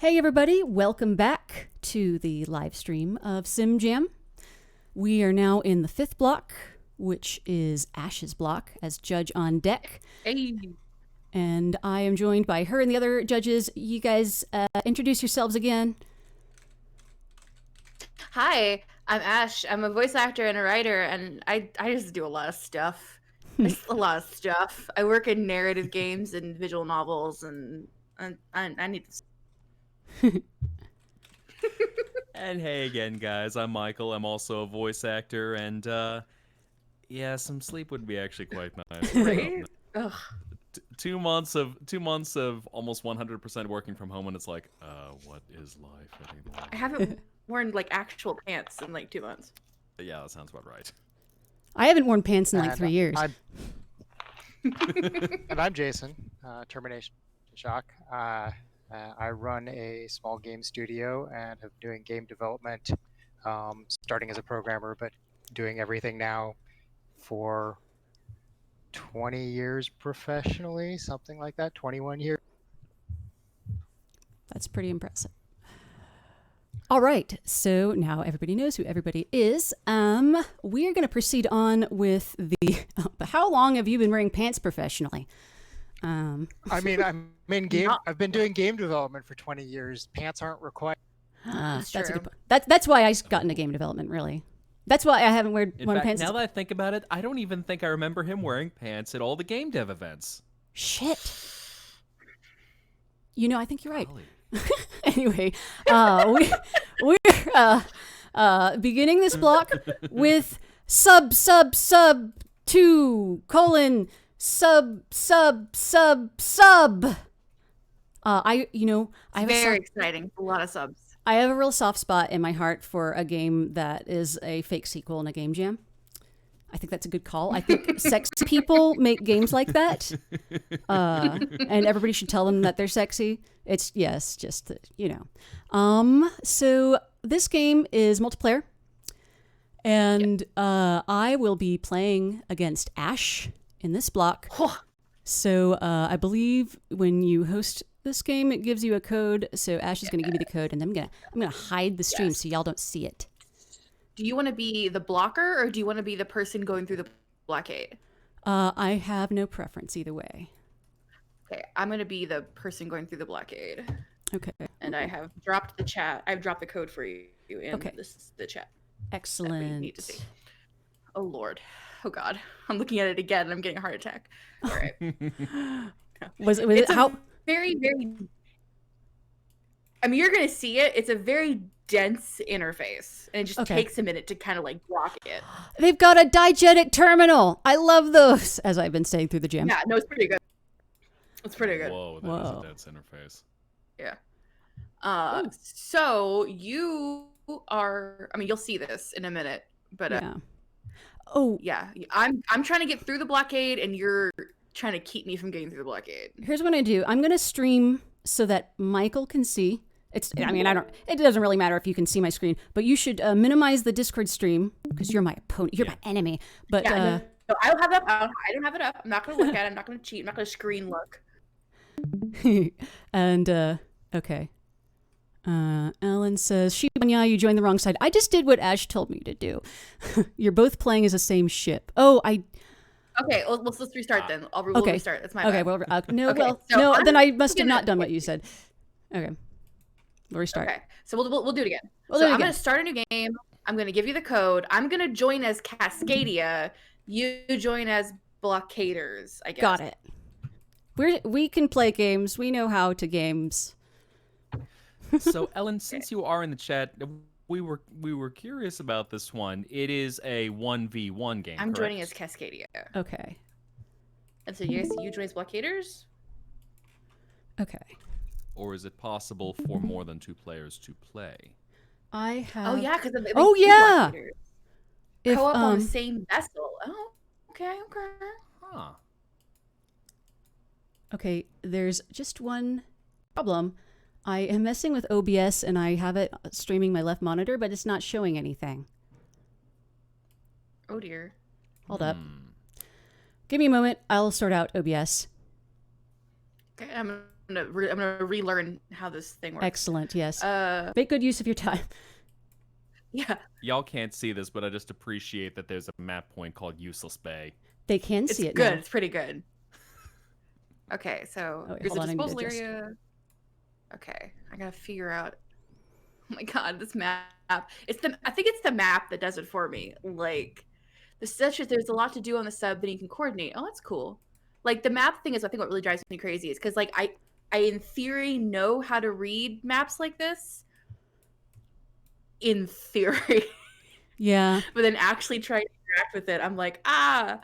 Hey everybody, welcome back to the live stream of Sim Jam. We are now in the fifth block which is Ash's block as judge on deck. Hey. And I am joined by her and the other judges. You guys introduce yourselves again. Hi, I'm Ash. I'm a voice actor and a writer, and I just do a lot of stuff. A lot of stuff. I work in narrative games and visual novels, and I need to. And hey again, guys. I'm Michael. I'm also a voice actor, and yeah, some sleep would be actually quite nice. Right? Ugh. 2 months of almost 100% working from home, and it's like, what is life anymore? I haven't worn like actual pants in like 2 months. Yeah, that sounds about right. I haven't worn pants in like 3 years. And I'm Jason, Termination Shock. I run a small game studio and have been doing game development, starting as a programmer, but doing everything now for 20 years professionally, something like that, 21 years. That's pretty impressive. All right, so now everybody knows who everybody is. We are going to proceed on with the how long have you been wearing pants professionally? I've been doing game development for 20 years. Pants aren't required. That's a good point. That's why I got into game development, really. That's why I haven't worn pants. Now that I think about it, I don't even think I remember him wearing pants at all the game dev events. Shit. You know, I think you're right. Anyway, we're beginning this block with sub 2 colon sub. I have Very exciting. A lot of subs. I have a real soft spot in my heart for a game that is a fake sequel in a game jam. I think that's a good call. I think sexy people make games like that, and everybody should tell them that they're sexy. It's just So this game is multiplayer, and I will be playing against Ash in this block. So I believe when you host this game, it gives you a code. So Ash is going to give me the code, and then I'm gonna hide the stream so y'all don't see it. Do you want to be the blocker, or do you want to be the person going through the blockade? I have no preference either way. Okay, I'm going to be the person going through the blockade. Okay. And I have dropped the chat. I've dropped the code for you in the chat. Excellent. Need to see. Oh, Lord. Oh, God. I'm looking at it again, and I'm getting a heart attack. All right. was how very, very... I mean, you're going to see it. It's a very dense interface, and it just takes a minute to kind of like block it. They've got a diegetic terminal. I love those, as I've been saying through the jam. Yeah, no, it's pretty good. It's pretty good. Whoa, that is a dense interface. Yeah. So you are, I mean, you'll see this in a minute, but I'm trying to get through the blockade, and you're trying to keep me from getting through the blockade. Here's what I do. I'm going to stream so that Michael can see. It doesn't really matter if you can see my screen, but you should minimize the Discord stream because you're my opponent. You're my enemy. But no, I don't have it up. I don't have it up. I'm not going to look at it. I'm not going to cheat. I'm not going to screen look. And, okay. Ellen says, Shibanya, you joined the wrong side. I just did what Ash told me to do. You're both playing as the same ship. Okay, let's restart then. We'll restart. That's my bad. Then I must have not done what you said. Okay. We'll restart. Okay, so we'll do it again. I'm going to start a new game. I'm going to give you the code. I'm going to join as Cascadia. You join as Blockaders, I guess. Got it. We can play games. We know how to games. So, Ellen, since you are in the chat, we were curious about this one. It is a 1v1 game. I'm joining as Cascadia. Okay. And so you join as Blockaders? Okay. Or is it possible for more than 2 players to play? I have. Oh yeah, because co-op on the same vessel. Oh, okay. Huh. Okay, there's just one problem. I am messing with OBS and I have it streaming my left monitor, but it's not showing anything. Oh dear. Hold up. Give me a moment. I'll sort out OBS. Okay, I'm gonna relearn how this thing works. Excellent. Yes. Make good use of your time. Yeah. Y'all can't see this, but I just appreciate that there's a map point called Useless Bay. They can It's see it good. now. It's pretty good. Okay, so Oh, wait, here's hold the on, I need to disposal adjust. area. Okay, I gotta figure out. Oh my god, this map! I think it's the map that does it for me. Like, there's a lot to do on the sub, then you can coordinate. Oh, that's cool. Like the map thing is, I think what really drives me crazy is because like I in theory know how to read maps like this. In theory, Yeah. but then actually trying to interact with it, I'm like, I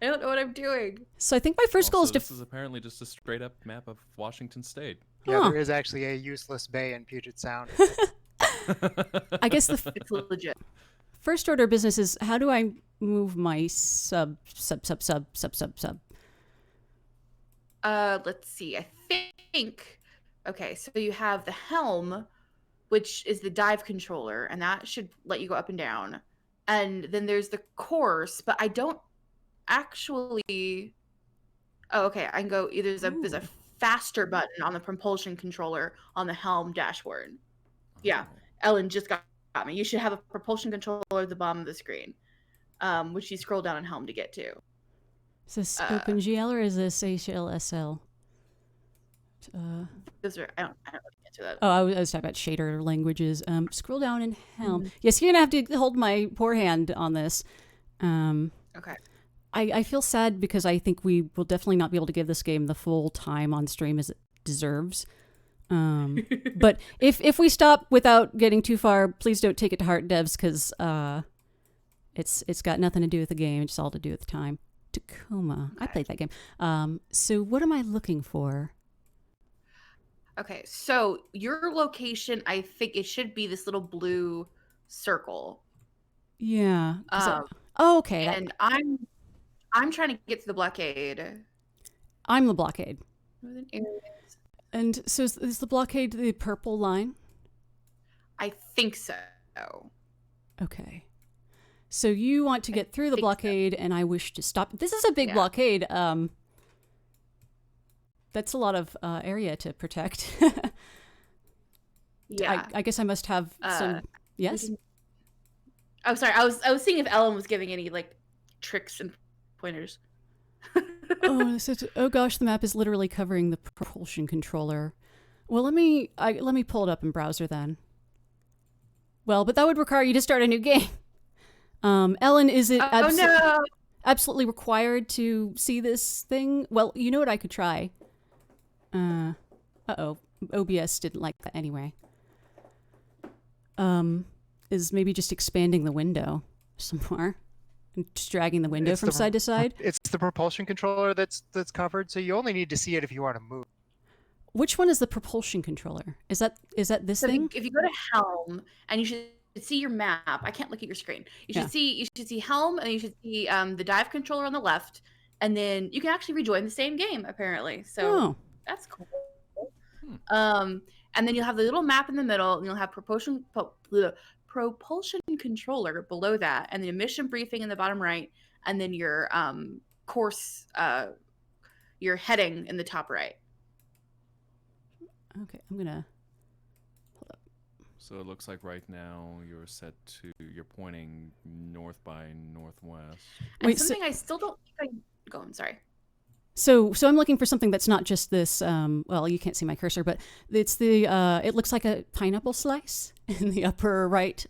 don't know what I'm doing. So I think my first goal is Also, to. this is apparently just a straight up map of Washington State. Yeah, Huh. there is actually a useless bay in Puget Sound. I guess the It's legit. first order of business is how do I move my sub? Let's see. I think. Okay, so you have the helm, which is the dive controller, and that should let you go up and down. And then there's the course, but I don't actually. Oh, okay. I can go. There's a Ooh. faster button on the propulsion controller on the helm dashboard. Yeah. Oh. Ellen just got me. You should have a propulsion controller at the bottom of the screen, which you scroll down on helm to get to. Is this OpenGL or is this HLSL? Those are I don't really answer that. Oh, I was talking about shader languages. Scroll down in Helm. Yes, you're gonna have to hold my poor hand on this. Okay. I feel sad because I think we will definitely not be able to give this game the full time on stream as it deserves. But if we stop without getting too far, please don't take it to heart, devs, because it's got nothing to do with the game. It's all to do with the time. Tacoma. I played that game. So what am I looking for? Okay, so your location, I think it should be this little blue circle. Yeah. Oh, okay. And I'm trying to get to the blockade. I'm the blockade. Northern areas. And so is the blockade the purple line? I think so. Okay. So you want to get through the think so. blockade, and I wish to stop. This is a big Yeah. blockade. That's a lot of area to protect. Yeah. I guess I must have some. Yes. Oh, sorry. I was seeing if Ellen was giving any like tricks and pointers. Oh gosh, the map is literally covering the propulsion controller. Well, let me pull it up in browser then. Well, but that would require you to start a new game. Ellen, is it No. absolutely required to see this thing? Well, you know what I could try. OBS didn't like that anyway. Is maybe just expanding the window some more and just dragging the window It's from the- side to side. It's the propulsion controller that's covered, so you only need to see it if you want to move. Which one is the propulsion controller? Is that this So thing? if you go to helm and you should see your map, I can't look at your screen. You should see helm and you should see the dive controller on the left, and then you can actually rejoin the same game apparently. So Oh, that's cool. And then you'll have the little map in the middle, and you'll have propulsion controller below that, and then a mission briefing in the bottom right, and then your course, your heading in the top right. okay. I'm gonna. So it looks like right now you're pointing north by northwest. And Wait, something I still don't think I go. I'm sorry. So I'm looking for something that's not just this. Well, you can't see my cursor, but it's the. It looks like a pineapple slice in the upper right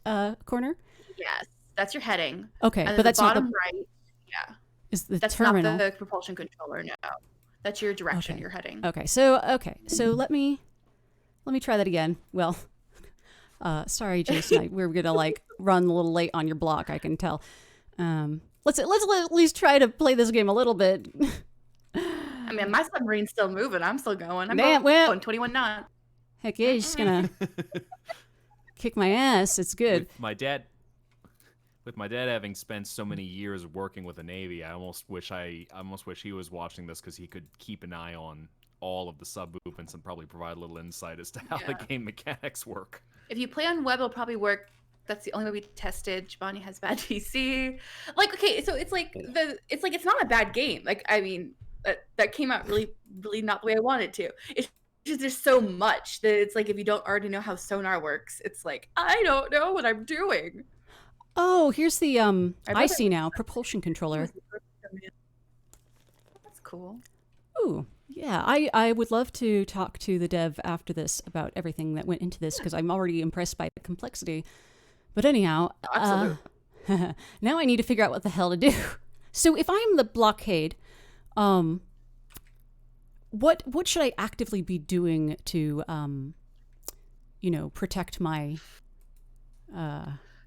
corner. Yes, that's your heading. Okay, And then but that's the not bottom the. right. Yeah, Is the that's terminal? not the propulsion controller. No, that's your direction. Okay. You're heading. Okay, so let me try that again. Well, sorry, Jason, we're gonna like run a little late on your block. I can tell. Let's at least try to play this game a little bit. I mean, my submarine's still moving. I'm still going. I'm Man, well- going 21 knots. Heck yeah, you're just gonna kick my ass. It's good. With my dad having spent so many years working with the Navy, I almost wish he was watching this because he could keep an eye on all of the sub movements and probably provide a little insight as to how the Yeah. game mechanics work. If you play on web, it'll probably work. That's the only way we tested. Jabani has bad PC. Like, okay, so it's like it's not a bad game. Like, I mean, that came out really, really not the way I wanted to. It's just there's so much that it's like if you don't already know how sonar works, it's like I don't know what I'm doing. Oh, here's the I bet see now, propulsion controller. That's cool. Ooh, yeah. I would love to talk to the dev after this about everything that went into this because I'm already impressed by the complexity. But anyhow, Absolutely. now I need to figure out what the hell to do. So if I'm the blockade, what should I actively be doing to protect my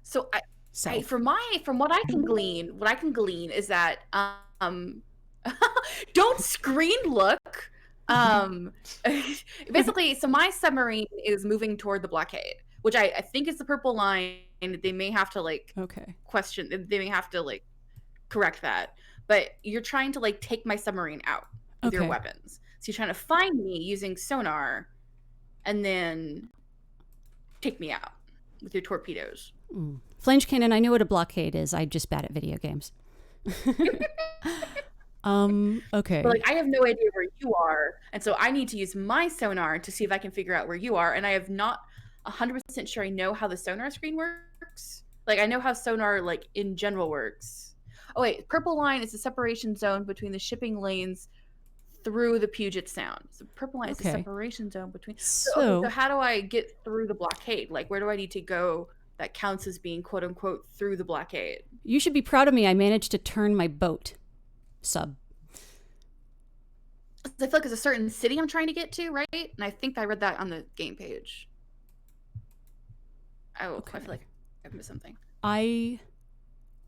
So self? from what I can glean is that don't screen look. Basically, so my submarine is moving toward the blockade, which I think is the purple line. They may have to Okay. question. They may have to correct that. But you're trying to take my submarine out with your Okay. weapons. So you're trying to find me using sonar, and then take me out with your torpedoes. Flange cannon, I know what a blockade is. I'm just bad at video games. Okay. But I have no idea where you are, and so I need to use my sonar to see if I can figure out where you are. And I have not 100% sure I know how the sonar screen works. I know how sonar in general works. Oh wait, purple line is the separation zone between the shipping lanes through the Puget Sound. So purple line is the Okay. separation zone between. So- So how do I get through the blockade? Where do I need to go that counts as being quote unquote through the blockade? You should be proud of me. I managed to turn my boat sub. I feel like there's a certain city I'm trying to get to, right? And I think I read that on the game page. Oh, Okay. I feel like I've missed something. I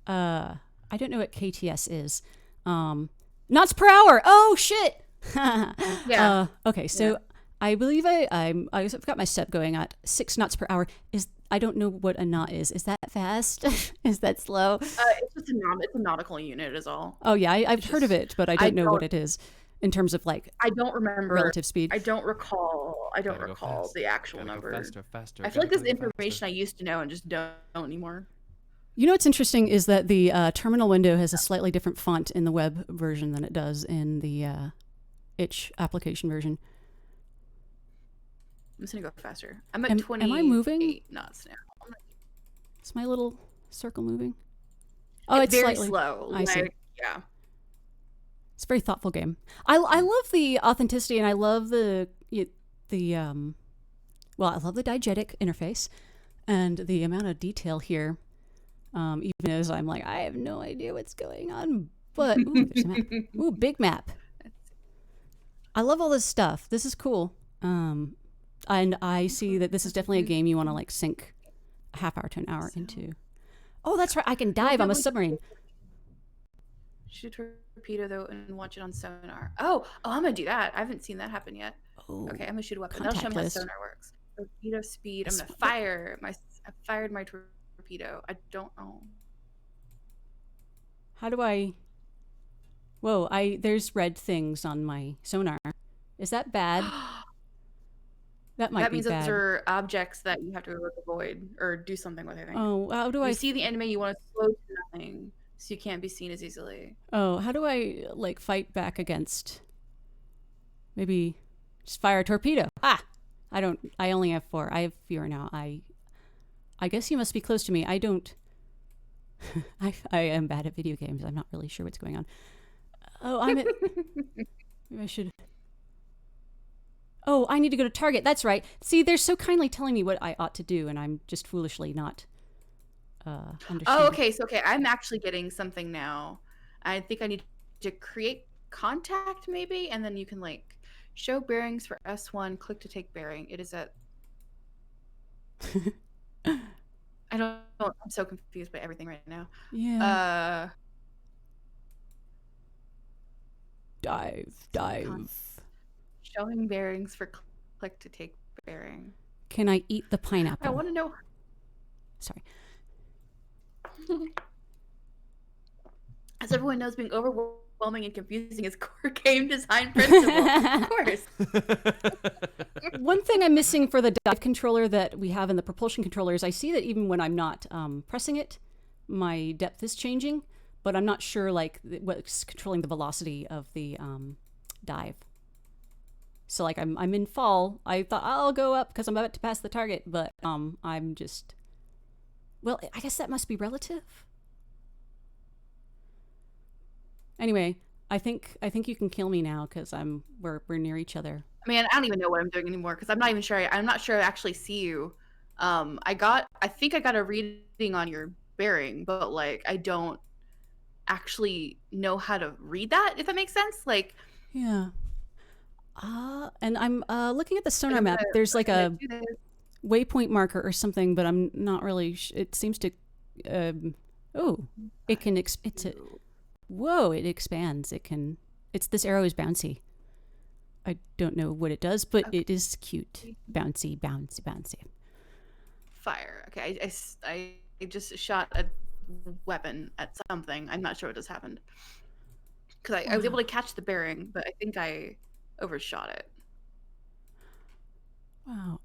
don't know what KTS is. Knots per hour. Oh shit. Yeah. Okay, so I believe I've got my step going at 6 knots per hour. I don't know what a knot is. Is that fast? Is that slow? It's just it's a nautical unit is all. Oh yeah, I've heard of it, but I don't know what don't- it is in terms of I don't remember. relative speed. I don't recall Gotta go fast. the actual Gotta go number. faster, faster. I feel like this gotta go information faster. I used to know and just don't anymore. You know what's interesting is that the terminal window has a slightly different font in the web version than it does in the itch application version. I'm just gonna go faster. I'm at Am 28 I moving? knots now. Is my little circle moving? Oh, it's very slightly slow. I see. Yeah. It's a very thoughtful game. I love the authenticity and I love the I love the diegetic interface and the amount of detail here. Even as I'm I have no idea what's going on. But ooh, there's a map. Ooh, big map. I love all this stuff. This is cool. And I see that this is definitely a game you want to sink a half hour to an hour into. Oh, that's right. I can dive. I'm a submarine. Shoot a torpedo though and watch it on sonar. Oh, I'm gonna do that. I haven't seen that happen yet. Oh, Okay, I'm gonna shoot a weapon. That'll show me how Contactless. sonar works. Torpedo speed. I'm Yes. gonna fire I fired my torpedo. I don't know. How do I? Whoa! There's red things on my sonar. Is that bad? That might That be means bad. those are objects that you have to avoid or do something with. I think. Oh, how do You I? see the enemy, you want to slow to nothing, so you can't be seen as easily. Oh, how do I fight back against? Maybe just fire a torpedo. Ah, I don't. I only have 4. I have fewer now. I guess you must be close to me. I don't. I am bad at video games. I'm not really sure what's going on. Oh, I'm at. Maybe I should. Oh, I need to go to Target. That's right. See, they're so kindly telling me what I ought to do, and I'm just foolishly not understanding. Oh, okay. So, I'm actually getting something now. I think I need to create contact, maybe, and then you can show bearings for S1. Click to take bearing. It is at. I don't know. I'm so confused by everything right now. Yeah. Dive. Showing bearings for click to take bearing. Can I eat the pineapple? I want to know. Sorry. As everyone knows, being overwhelming and confusing is core game design principle. Of course. One thing I'm missing for the dive controller that we have in the propulsion controllers, I see that even when I'm not pressing it, my depth is changing, but I'm not sure what's controlling the velocity of the dive. So I'm in fall. I thought I'll go up because I'm about to pass the target, but I'm just Well, I guess that must be relative. Anyway, I think you can kill me now because we're near each other. I mean, I don't even know what I'm doing anymore because I'm not even sure. I'm not sure I actually see you. I think I got a reading on your bearing, but like I don't actually know how to read that. If that makes sense, like. Yeah. And I'm looking at the sonar I'm map. gonna- There's like I'm a gonna do this. waypoint marker or something, but I'm not really. It seems to. Oh, it can. Whoa! It expands. It can. It's this arrow is bouncy. I don't know what it does, but it is cute. Bouncy, bouncy, bouncy. Fire. Okay, I just shot a weapon at something. I'm not sure what just happened because I was able to catch the bearing, but I think I overshot it. Wow.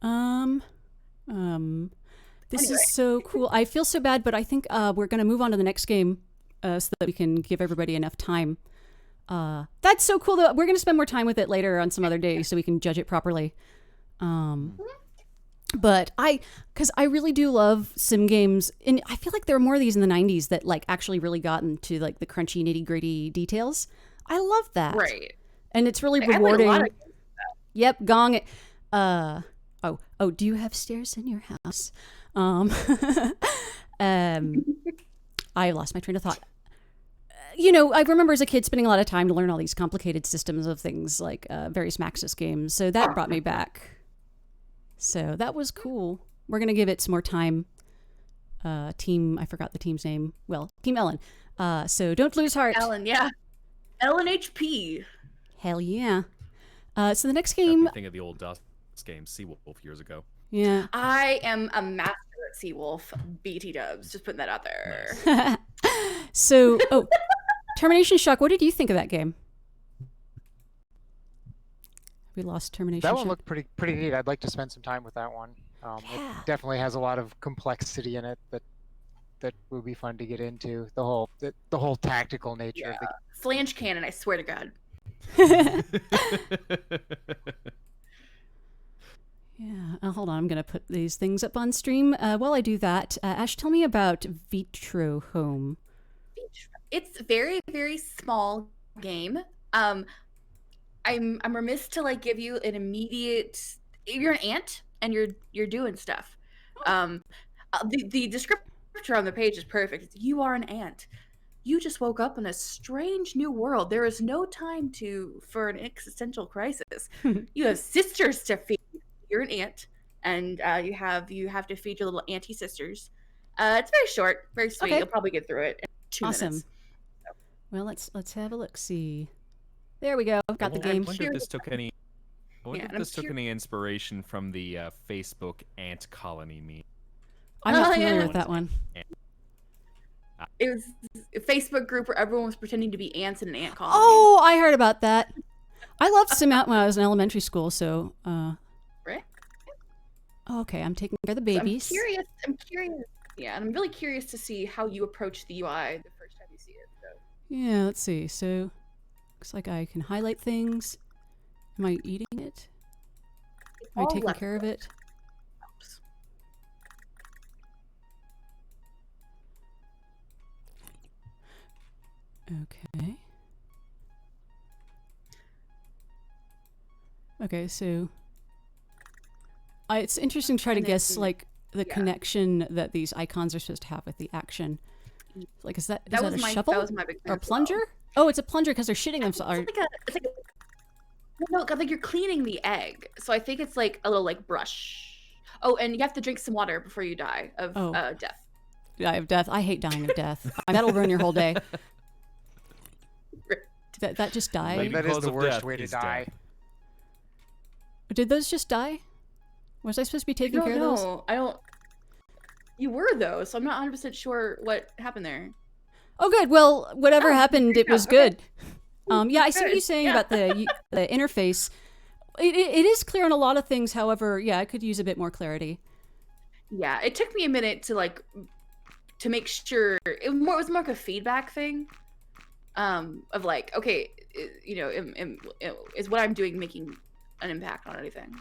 This Anyway. is so cool. I feel so bad, but I think we're gonna move on to the next game, so that we can give everybody enough time. That's so cool. Though we're gonna spend more time with it later on some other day, so we can judge it properly. But because I really do love sim games, and I feel like there are more of these in the '90s that like actually really got into like the crunchy, nitty gritty details. I love that. Right. And it's really I like a rewarding. lot of- Yep, gong it. Oh, do you have stairs in your house? I lost my train of thought. You know, I remember as a kid spending a lot of time to learn all these complicated systems of things like various Maxis games. So that brought me back. So that was cool. We're going to give it some more time. I forgot the team's name. Well, Team Ellen. So don't lose heart. Ellen, yeah. Ellen HP. Hell yeah. So the next Got me game. thinking of the old DOS game, Seawolf, years ago. Yeah. I am a master at Seawolf. BT dubs. Just putting that out there. So, Termination Shock. What did you think of that game? We lost Termination That Shock. one looked pretty neat. I'd like to spend some time with that one. Yeah. It definitely has a lot of complexity in it that would be fun to get into. The whole tactical nature of the Flange cannon, I swear to God. Yeah. Hold on. I'm going to put these things up on stream. While I do that, Ash, tell me about Vitro Home. It's a very, very small game. I'm remiss to like give you an immediate. You're an ant and you're doing stuff. The descriptor on the page is perfect. It's, you are an ant. You just woke up in a strange new world. There is no time for an existential crisis. You have sisters to feed. You're an ant, and you have to feed your little auntie sisters. It's very short, very sweet. Okay. You'll probably get through it in 2 Awesome. minutes. Well, let's have a look. See. There we go. Got the I game. wonder if this took any. I wonder Yeah, if and I'm this took any inspiration from the Facebook ant colony meme. I'm not Oh, familiar yeah. with that one. It was a Facebook group where everyone was pretending to be ants in an ant colony. Oh, I heard about that. I loved Sim Out when I was in elementary school. So, Right? okay, I'm taking care of the So babies. I'm curious. Yeah, and I'm really curious to see how you approach the UI the first time you see it. So. Yeah, let's see. So, looks like I can highlight things. Am I eating it? Am I all taking left care of click. it? Oops. Okay. Okay, so it's interesting to try to And then guess like the yeah. connection that these icons are supposed to have with the action. Like, is that a shovel That was my big thing or a as well. plunger? Oh, it's a plunger because they're shitting themselves. It's like no, like you're cleaning the egg. So I think it's like a little like brush. Oh, and you have to drink some water before you die of Oh. death. Die of death. I hate dying of death. That'll ruin your whole day. That just died. Maybe that is cause the of worst death way to is die. death. Did those just die? Was I supposed to be taking care of those? No, I don't. You were though, so I'm not 100% sure what happened there. Oh, good. Well, whatever Oh, happened, it yeah, was okay. good. Yeah, I see what Good, you're saying yeah. about the interface. It is clear on a lot of things. However, yeah, I could use a bit more clarity. Yeah, it took me a minute to make sure it was more like a feedback thing. Of like, okay, is what I'm doing making an impact on anything?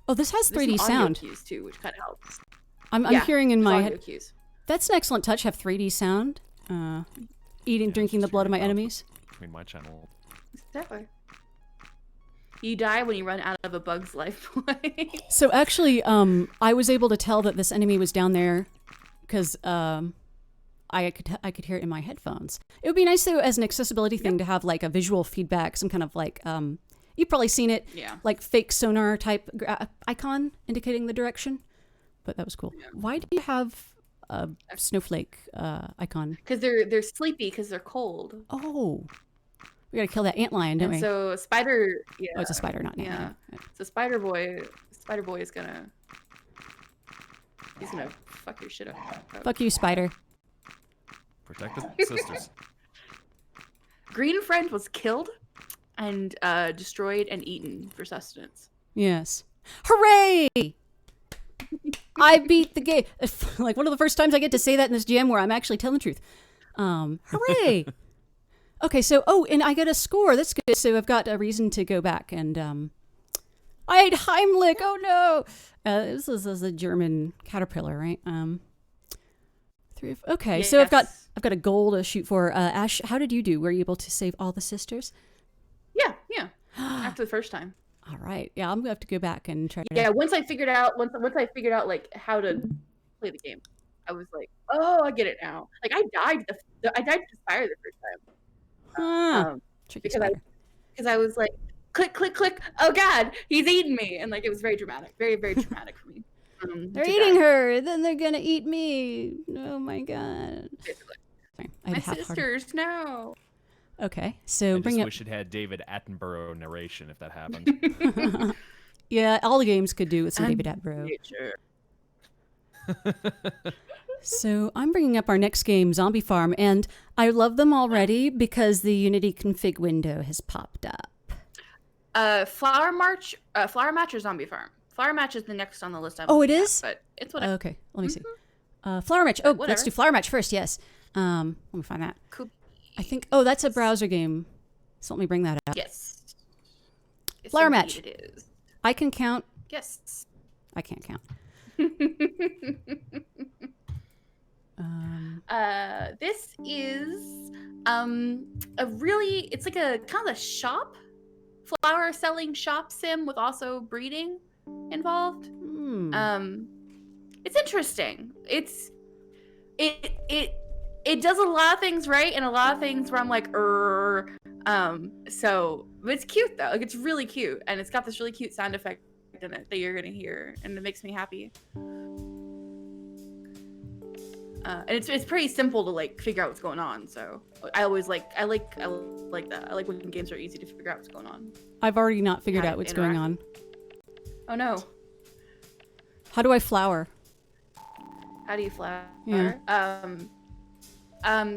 Oh, this has There's 3D some audio sound. cues too, which kind of helps. I'm Yeah, hearing in there's my audio head. cues. That's an excellent touch. Have 3D sound. Drinking the blood of my enemies. Between my channel. Exactly. You die when you run out of a bug's life point. So actually, I was able to tell that this enemy was down there because I could hear it in my headphones. It would be nice though, as an accessibility thing, to have like a visual feedback, some kind of like you've probably seen it, Yeah. like fake sonar type icon indicating the direction. But that was cool. Yeah. Why do you have a snowflake icon? Because they're sleepy because they're cold. Oh, we gotta kill that antlion, don't And we? so spider. Yeah. Oh, it's a spider, not an Yeah. antlion. So Spider Boy is gonna. He's gonna fuck your shit up. Fuck you, spider. Protect the sisters. Green Friend was killed and destroyed and eaten for sustenance. Yes. Hooray! I beat the game. Like one of the first times I get to say that in this GM where I'm actually telling the truth. Hooray! Okay, so and I got a score. That's good. So I've got a reason to go back and I ate Heimlich. Oh no! This is a German caterpillar, right? Okay, so I've got a goal to shoot for. Ash, how did you do? Were you able to save all the sisters? Yeah. After the first time. All right. Yeah, I'm gonna have to go back and try. Yeah. Once I figured out like how to play the game, I was like, oh, I get it now. Like I died to Spire the first time. Tricky because spider. I was like, click, click, click. Oh God, he's eating me, and like it was very dramatic, very, very traumatic for me. They're to eating die, her, then they're gonna eat me. Oh my god. basically. Sorry, I My had half-hearted- sisters, no. Okay, so I bring just up. wish it had David Attenborough narration if that happened. Yeah, all the games could do with some And David Attenborough. nature. So I'm bringing up our next game, Zombie Farm, and I love them already because the Unity config window has popped up. Flower Match or Zombie Farm? Flower Match is the next on the list. Oh, it is? But it's what I Okay, let me see. Flower Match. Oh, let's Whatever. do Flower Match first. Yes. Let me find that. could. I think. Oh, that's a browser game. So let me bring that up. Yes. Yes, Flower indeed Match. It is. I can count. Yes. I can't count. This is it's like a kind of a shop, flower selling shop sim with also breeding involved. It's interesting. It does a lot of things right and a lot of things where I'm like so but it's cute though. Like it's really cute and it's got this really cute sound effect in it that you're gonna hear and it makes me happy. And it's pretty simple to like figure out what's going on. So I like that. I like when games are easy to figure out what's going on. I've already not figured Yeah, out what's going on. Oh no! How do I flower? How do you flower? Yeah.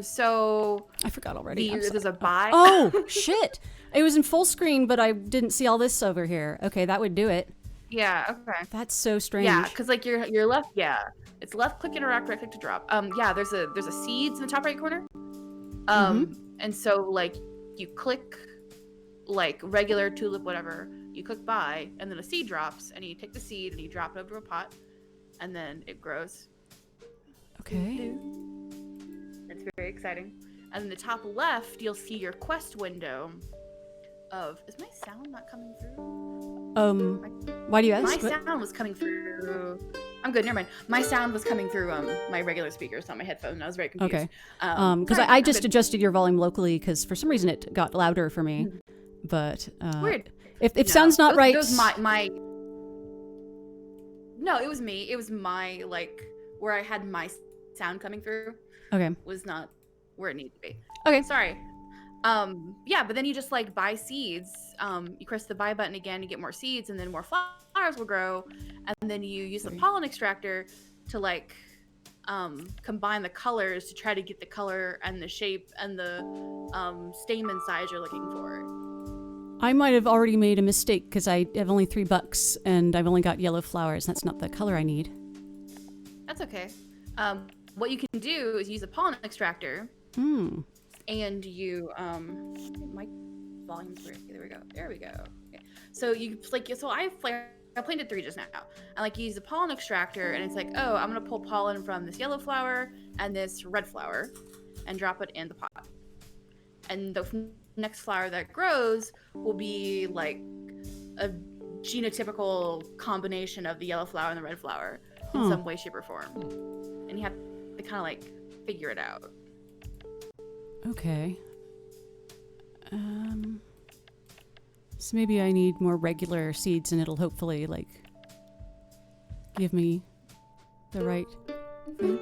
So I forgot already. I'm there's sorry. a buy. Oh shit! It was in full screen, but I didn't see all this over here. Okay, that would do it. Yeah. Okay. That's so strange. Yeah, because like your left. Yeah, it's left click interact, right click to drop. Yeah, there's a seeds in the top right corner. And so like you click like regular tulip whatever. You click buy, and then a seed drops, and you take the seed and you drop it over a pot, and then it grows. Okay. It's very exciting. And in the top left, you'll see your quest window of... Is my sound not coming through? Why do you My ask? What? sound was coming through... I'm good, never mind. My sound was coming through my regular speakers, not my headphones. I was very confused. Okay. Because Sorry, I I'm just good. adjusted your volume locally because for some reason it got louder for me. But Weird. if No, sounds not right, It was my... No, it was me. It was my, like, where I had my sound coming through okay. was not where it needed to be. Okay. Sorry. Yeah, but then you just like buy seeds. You press the buy button again, you get more seeds, and then more flowers will grow. And then you use the pollen extractor to like combine the colors to try to get the color and the shape and the stamen size you're looking for. I might have already made a mistake because I have only $3 and I've only got yellow flowers. That's not the color I need. That's okay. What you can do is use a pollen extractor, and you my volume's weird. There we go. Okay. So you like I I planted 3 just now. I like use the pollen extractor, and it's like, oh, I'm gonna pull pollen from this yellow flower and this red flower, and drop it in the pot. And the next flower that grows will be like a genotypical combination of the yellow flower and the red flower in some way, shape, or form. And you have to kind of like figure it out. Okay. So maybe I need more regular seeds, and it'll hopefully like give me the right thing.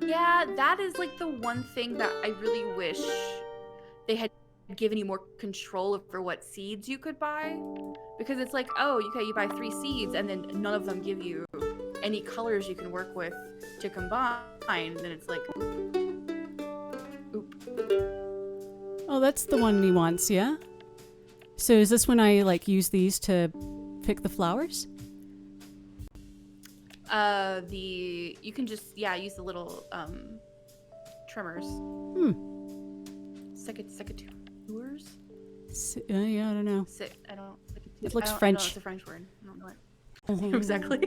Yeah, that is like the one thing that I really wish they had given you more control over what seeds you could buy. Because it's like, oh, okay, you buy 3 seeds and then none of them give you any colors you can work with to combine. Then it's like, oop. Oh, that's the one he wants, yeah? So is this when I like use these to pick the flowers? You can just use the little trimmers. Secateurs? Yeah, I don't know. It looks French. It's a French word. I don't know it. Exactly.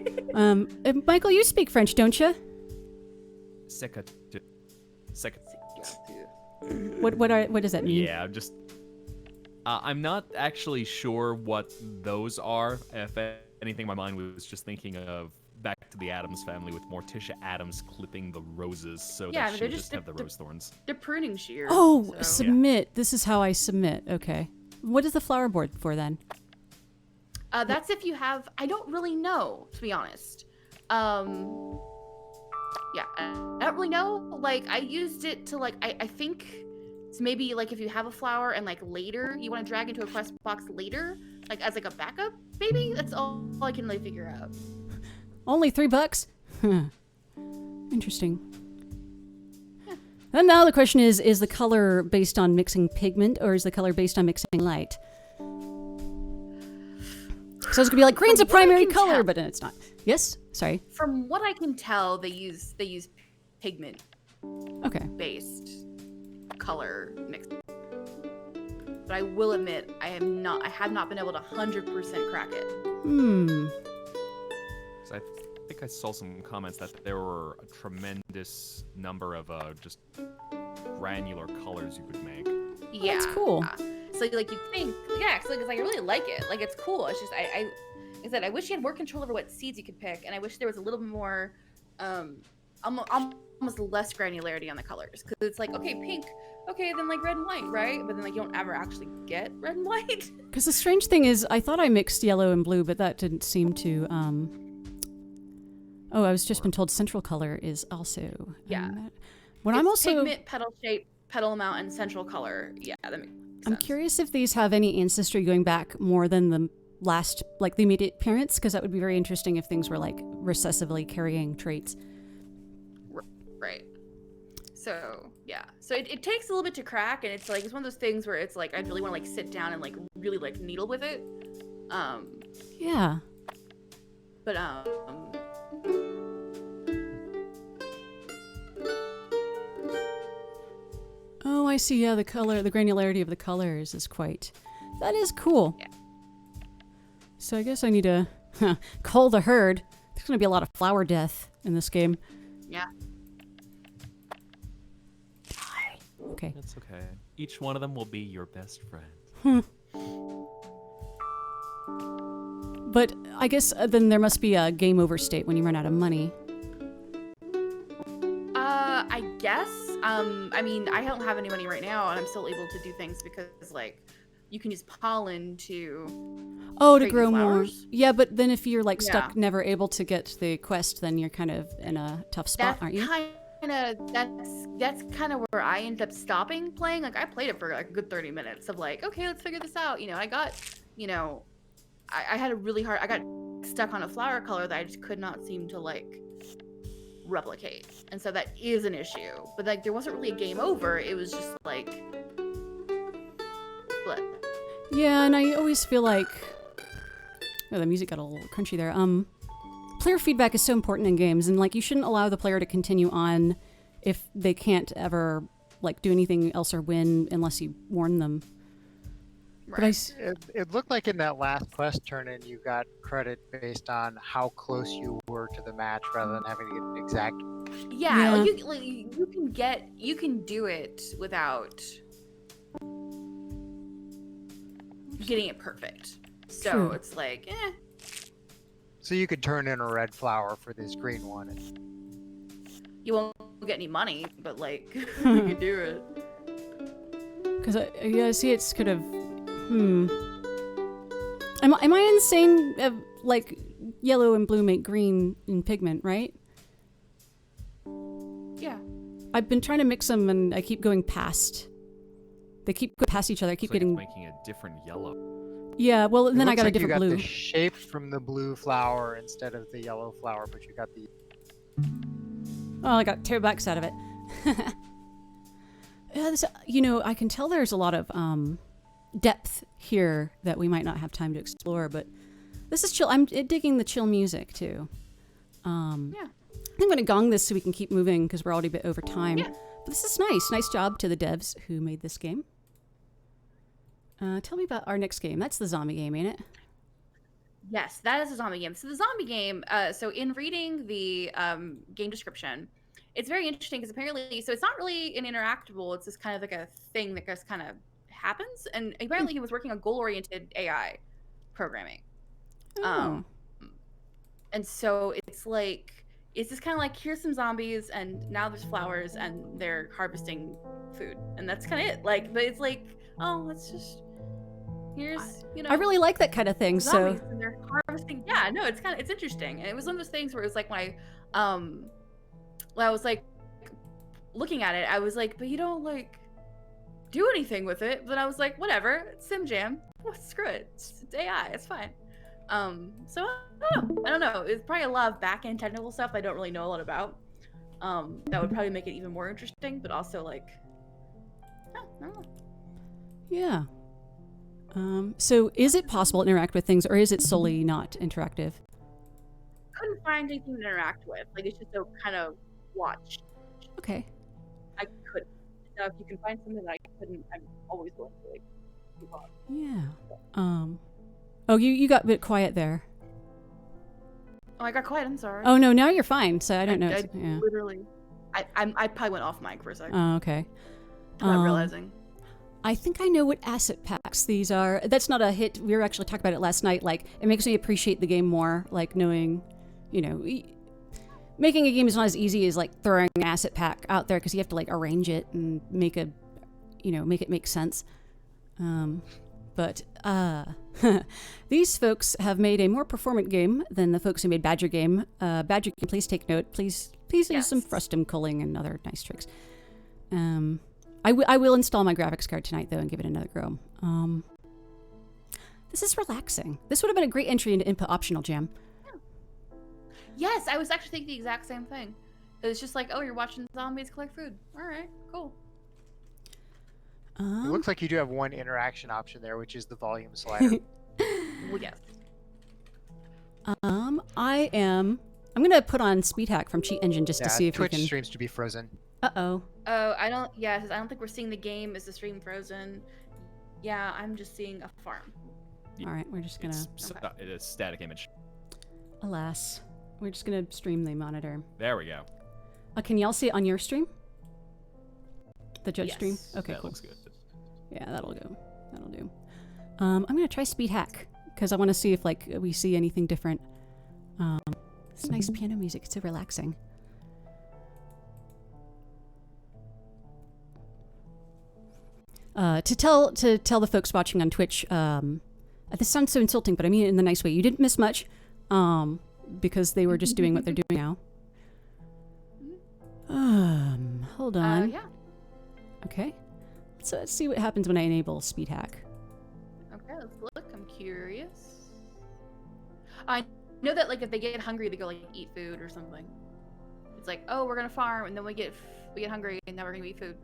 Michael, you speak French, don't you? Second. What does that mean? Yeah, just. I'm not actually sure what those are. If anything, my mind was just thinking of Back to the Addams Family with Morticia Addams clipping the roses so that she would just have the rose thorns. They're pruning shears. Oh, so. Submit. Yeah. This is how I submit. Okay. What is the flower board for then? That's if you have. I don't really know, to be honest. I don't really know. Like, I used it to like. I think it's maybe like if you have a flower and like later you want to drag into a quest box later, like as like a backup. Maybe that's all I can really figure out. Only $3? Interesting. Yeah. And now the question is the color based on mixing pigment, or is the color based on mixing light? So it's gonna be like green's a primary color, but it's not. Yes? Sorry. From what I can tell, they use pigment based color mix. But I will admit I have not been able to 100% crack it. I think I saw some comments that there were a tremendous number of just granular colors you could make. Yeah, that's cool. So like you think, because I really like it. Like it's cool. It's just I said I wish you had more control over what seeds you could pick, and I wish there was a little bit more, almost less granularity on the colors. Because it's like, okay, pink, okay, then like red and white, right? But then like you don't ever actually get red and white. Because the strange thing is, I thought I mixed yellow and blue, but that didn't seem to. Oh, I was just been told central color is also. When I'm also pigment, petal shape, petal amount, and central color. Yeah, that makes sense. I'm curious if these have any ancestry going back more than the last, like the immediate parents, because that would be very interesting if things were like recessively carrying traits. Right. So yeah, so it takes a little bit to crack, and it's one of those things where it's like I really want to like sit down and like really like needle with it. Yeah. But Oh, I see. Yeah, the granularity of the colors is quite. That is cool. Yeah. So I guess I need to cull the herd. There's going to be a lot of flower death in this game. Yeah. Okay. That's okay. Each one of them will be your best friend. But I guess then there must be a game over state when you run out of money. I guess. I mean, I don't have any money right now, and I'm still able to do things because, like, you can use pollen to. Oh, to grow more. Yeah, but then if you're like stuck, never able to get the quest, then you're kind of in a tough spot, aren't you? That's kind of where I ended up stopping playing. Like, I played it for like a good 30 minutes of like, okay, let's figure this out. I got, I had a really hard. I got stuck on a flower color that I just could not seem to like replicate, and so that is an issue. But like, there wasn't really a game over. It was just like, what? Yeah, and I always feel like, oh, the music got a little crunchy there. Player feedback is so important in games, and like, you shouldn't allow the player to continue on if they can't ever like do anything else or win unless you warn them. But I s- It looked like in that last quest turn-in, you got credit based on how close you were to the match, rather than having to get an exact. Yeah, Yeah. you can do it without getting it perfect. So True. it's like, So you could turn in a red flower for this green one. you won't get any money, but like you can do it. Because I see it's kind of, Am I insane? Like yellow and blue make green in pigment, right? Yeah. I've been trying to mix them, and I keep going past. They keep going past each other. I keep It's like getting. it's making a different yellow. Yeah, well, and then I got a like different you got blue. the shape from the blue flower instead of the yellow flower, but you got the. Oh, I got pterodactyls out of it. I can tell there's a lot of depth here that we might not have time to explore, but this is chill. I'm digging the chill music too. Yeah. I think I'm gonna gong this so we can keep moving because we're already a bit over time. Yeah. But this is nice. Nice job to the devs who made this game. Tell me about our next game. That's the zombie game, ain't it? Yes, that is a zombie game. So the zombie game, so in reading the game description, it's very interesting because apparently, so it's not really an interactable. It's just kind of like a thing that just kind of happens. And apparently, he was working on goal-oriented AI programming. Oh. And so it's like, it's just kind of like, here's some zombies, and now there's flowers, and they're harvesting food, and that's kind of it. Like, but it's like, oh, it's just here's I really like that kind of thing. zombies So and they're harvesting. Yeah, no, it's interesting, and it was one of those things where it was like when I was like looking at it, I was like, but you don't like do anything with it. But I was like, whatever, it's SimJam. Well, screw it, it's AI, it's fine. So I don't know. It's probably a lot of back end technical stuff I don't really know a lot about. That would probably make it even more interesting, but also like, I don't know. yeah. So is it possible to interact with things, or is it solely not interactive? Couldn't find anything to interact with. Like, it's just a kind of watch. Okay. I couldn't. Now, if you can find something that I couldn't, I'm always willing to like move on. Yeah. Oh, you got a bit quiet there. Oh, I got quiet. I'm sorry. Oh no, now you're fine. So I don't know. Yeah. Literally, I probably went off mic for a second. Oh, okay. Not realizing. I think I know what asset packs these are. That's not a hit. We were actually talking about it last night. Like, it makes me appreciate the game more. Like, knowing, making a game is not as easy as like throwing an asset pack out there because you have to like arrange it and make it make sense. But these folks have made a more performant game than the folks who made Badger Game. Badger Game, please take note. Please use some frustum culling and other nice tricks. I will install my graphics card tonight, though, and give it another go. This is relaxing. This would have been a great entry into input optional jam. Yes, I was actually thinking the exact same thing. It's just like, oh, you're watching zombies collect food. All right, cool. It looks like you do have one interaction option there, which is the volume slider. Well, yes. I'm gonna put on Speed Hack from Cheat Engine just to see if Twitch we can. streams to be frozen. Uh-oh. Oh, I don't think we're seeing the game. Is the stream frozen? Yeah, I'm just seeing a farm. All right, we're just gonna. It is static image. Alas, we're just gonna stream the monitor. There we go. Can y'all see it on your stream? The judge Yes. stream. Okay, That cool. looks good. Yeah, that'll go. That'll do. I'm gonna try Speed Hack because I want to see if like we see anything different. It's nice piano music. It's so relaxing. To tell the folks watching on Twitch, this sounds so insulting, but I mean it in the nice way. You didn't miss much, because they were just doing what they're doing now. Hold on. Yeah. Okay. Let's see what happens when I enable Speed Hack. Okay, let's look. I'm curious. I know that like if they get hungry, they go like eat food or something. It's like, oh, we're gonna farm, and then we get hungry, and now we're gonna eat food.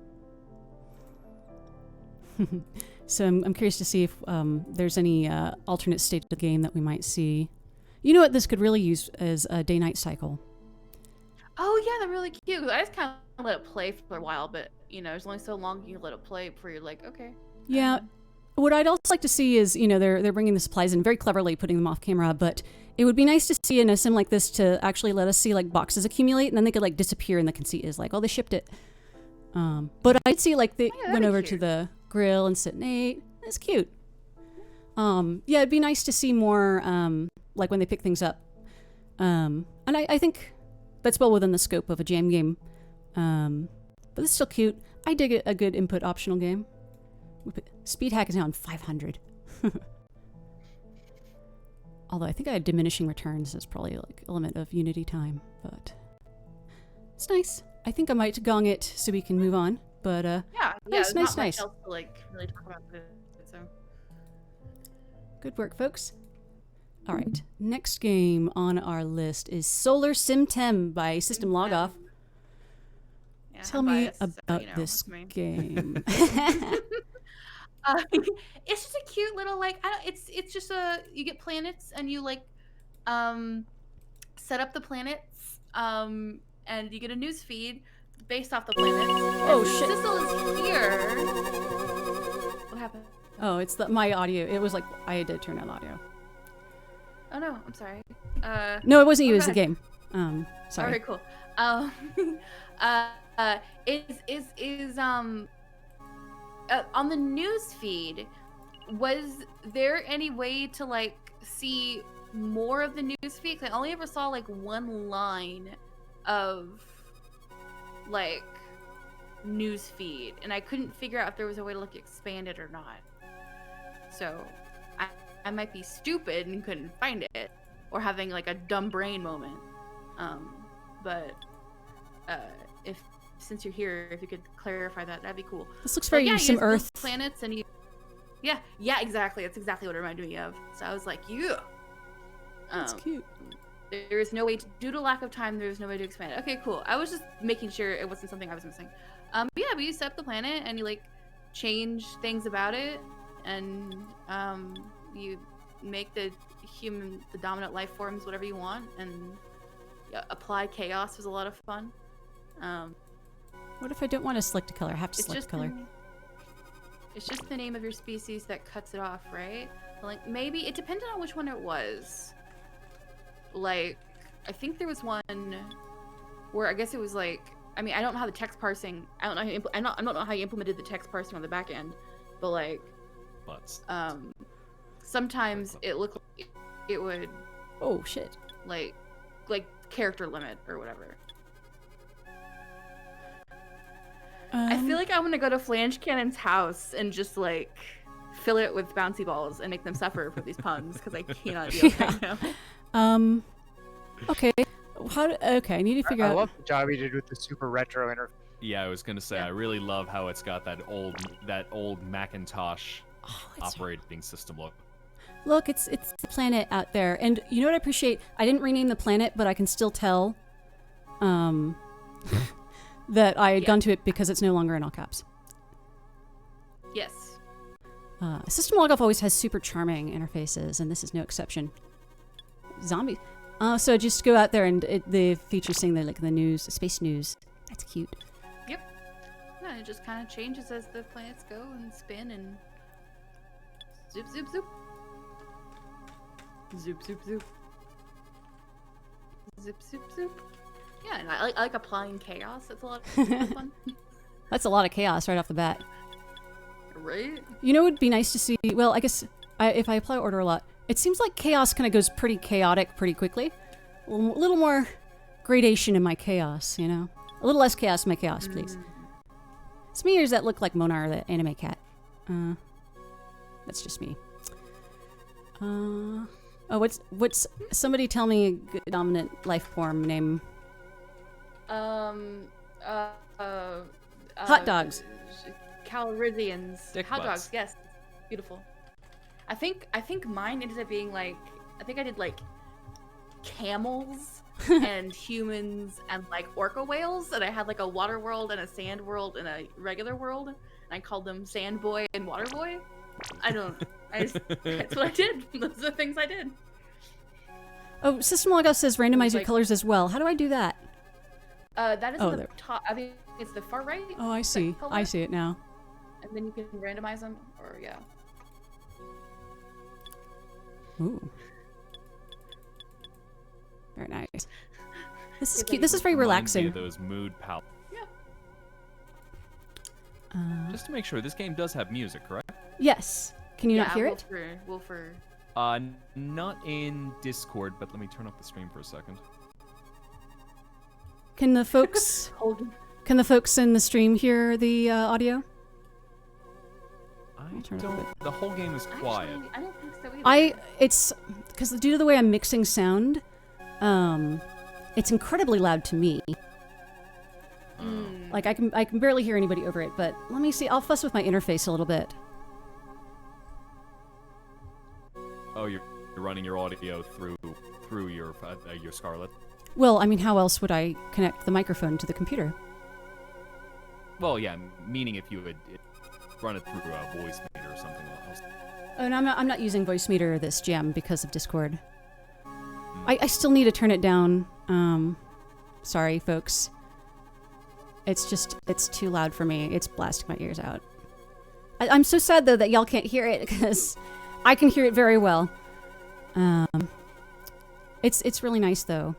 So I'm curious to see if there's any alternate state of the game that we might see. You know what this could really use as a day-night cycle. Oh yeah, they're really cute. I just kind of let it play for a while, but there's only so long you can let it play before you're like, okay. Yeah, what I'd also like to see is, they're bringing the supplies in very cleverly, putting them off camera, but it would be nice to see in a sim like this to actually let us see like boxes accumulate and then they could like disappear and the conceit is like, oh, they shipped it. But I'd see like they went over to the grill and sit and ate. It's cute. Yeah, it'd be nice to see more like when they pick things up. And I think that's well within the scope of a jam game. But it's still cute. I dig a good input optional game. Speed hack is now on 500. Although I think I had diminishing returns as probably like element of Unity time, but it's nice. I think I might gong it so we can move on. But Yeah, nice, there's nice, not nice. much else to like really talk about. So Good work, folks. All right, next game on our list is Solar Simtem by System Logoff. yeah, Tell I'm me biased, so, about you know, this it's me. game. It's just a cute little like it's just you get planets and you like set up the planets and you get a news feed based off the planets. Oh, and shit. Sissel is here. What happened? Oh, it's my audio. It was like I did turn on audio. Oh no, I'm sorry. No, it wasn't you. Oh, It was the God. game. Sorry. All right, cool. On the news feed, was there any way to like see more of the news feed? 'Cause I only ever saw like one line of like news feed, and I couldn't figure out if there was a way to like expand it or not. So I might be stupid and couldn't find it, or having like a dumb brain moment. But if since you're here, if you could clarify that, that'd be cool. This looks But very yeah, Sim you build Earth. planets and you. Yeah, exactly. That's exactly what it reminded me of. So I was like, yeah. That's cute. There is no way due to lack of time. There is no way to expand it. Okay, cool. I was just making sure it wasn't something I was missing. But yeah, but you set up the planet and you like change things about it, and you make the dominant life forms whatever you want, and yeah, apply chaos was a lot of fun. What if I don't want to select a color? I have to It's select just a color. It's just the name of your species that cuts it off, right? Like maybe it depended on which one it was. Like I think there was one where I guess it was like, I mean, I don't know how the text parsing. I don't know. I don't know how you implemented the text parsing on the back end, but like, Butts. sometimes it looked like it would Oh shit. like character limit or whatever. I feel like I'm gonna go to Flange Cannon's house and just like fill it with bouncy balls and make them suffer for these puns because I cannot deal right now. Okay. Okay, I need to figure I out. love the job you did with the super retro interface. Yeah, I was gonna say I really love how it's got that old Macintosh Oh, it's operating system look. Look, it's the planet out there, and you know what I appreciate? I didn't rename the planet, but I can still tell, that I had gone to it because it's no longer in all caps. Yes. System Logoff always has super charming interfaces, and this is no exception. Zombies. So just go out there and the features saying like the news, space news. That's cute. Yep. Yeah, it just kind of changes as the planets go and spin and zoop zoop zoop. Zoop zoop zoop. Zip zoop zoop. Yeah, and I like applying chaos. That's a lot of fun. That's a lot of chaos right off the bat. Right? You know, it would be nice to see. Well, I guess if I apply order a lot, it seems like chaos kind of goes pretty chaotic pretty quickly. A little more gradation in my chaos, you know? A little less chaos in my chaos, please. It's me, or does that look like Monar, the anime cat? That's just me. Oh, what's somebody tell me a good dominant life form name? Hot dogs. Calrissians. Dick Hot butts. dogs, yes. Beautiful. I think mine ended up being like, I think I did like camels and humans and like orca whales, and I had like a water world and a sand world and a regular world, and I called them Sand Boy and Water Boy. That's what I did. Those are the things I did. Oh, System Logoff says randomize your like- colors as well. How do I do that? That is Oh, the there. top. I think it's the far right. Oh, I see. color? I see it now. And then you can randomize them, or yeah. Ooh. Very nice. This is It's cute. like- This is very Reminds me relaxing. of those mood pal. Just to make sure, this game does have music, correct? Yes. Can you not hear it? Wolfer. Not in Discord, but let me turn off the stream for a second. Can the folks Hold. can the folks in the stream hear the audio? I turn it up a don't. The whole game is quiet. Actually, I don't think so either. It's because due to the way I'm mixing sound, it's incredibly loud to me. Mm. Like I can barely hear anybody over it. But let me see. I'll fuss with my interface a little bit. Oh, you're running your audio through your Scarlett. Well, I mean, how else would I connect the microphone to the computer? Well, yeah, meaning if you would run it through a voice meter or something else. Oh, and I'm not using Voicemeeter this jam because of Discord. I still need to turn it down. Sorry, folks. It's too loud for me. It's blasting my ears out. I'm so sad though that y'all can't hear it because I can hear it very well. It's really nice though.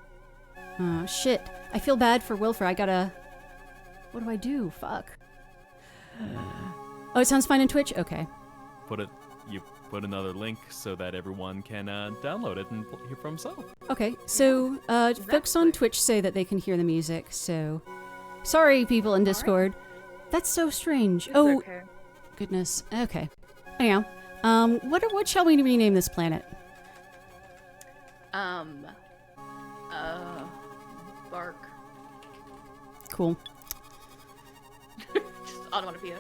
Shit. I feel bad for Wilfer. I gotta... What do I do? Fuck. Oh, it sounds fine in Twitch? Okay. You put another link so that everyone can download it and hear for himself. Okay, so folks on Twitch say that they can hear the music, so... Sorry, people in Discord. That's so strange. It's Oh, okay. goodness. Okay. Anyhow, what shall we rename this planet? Bark. Cool. Just onomatopoeia.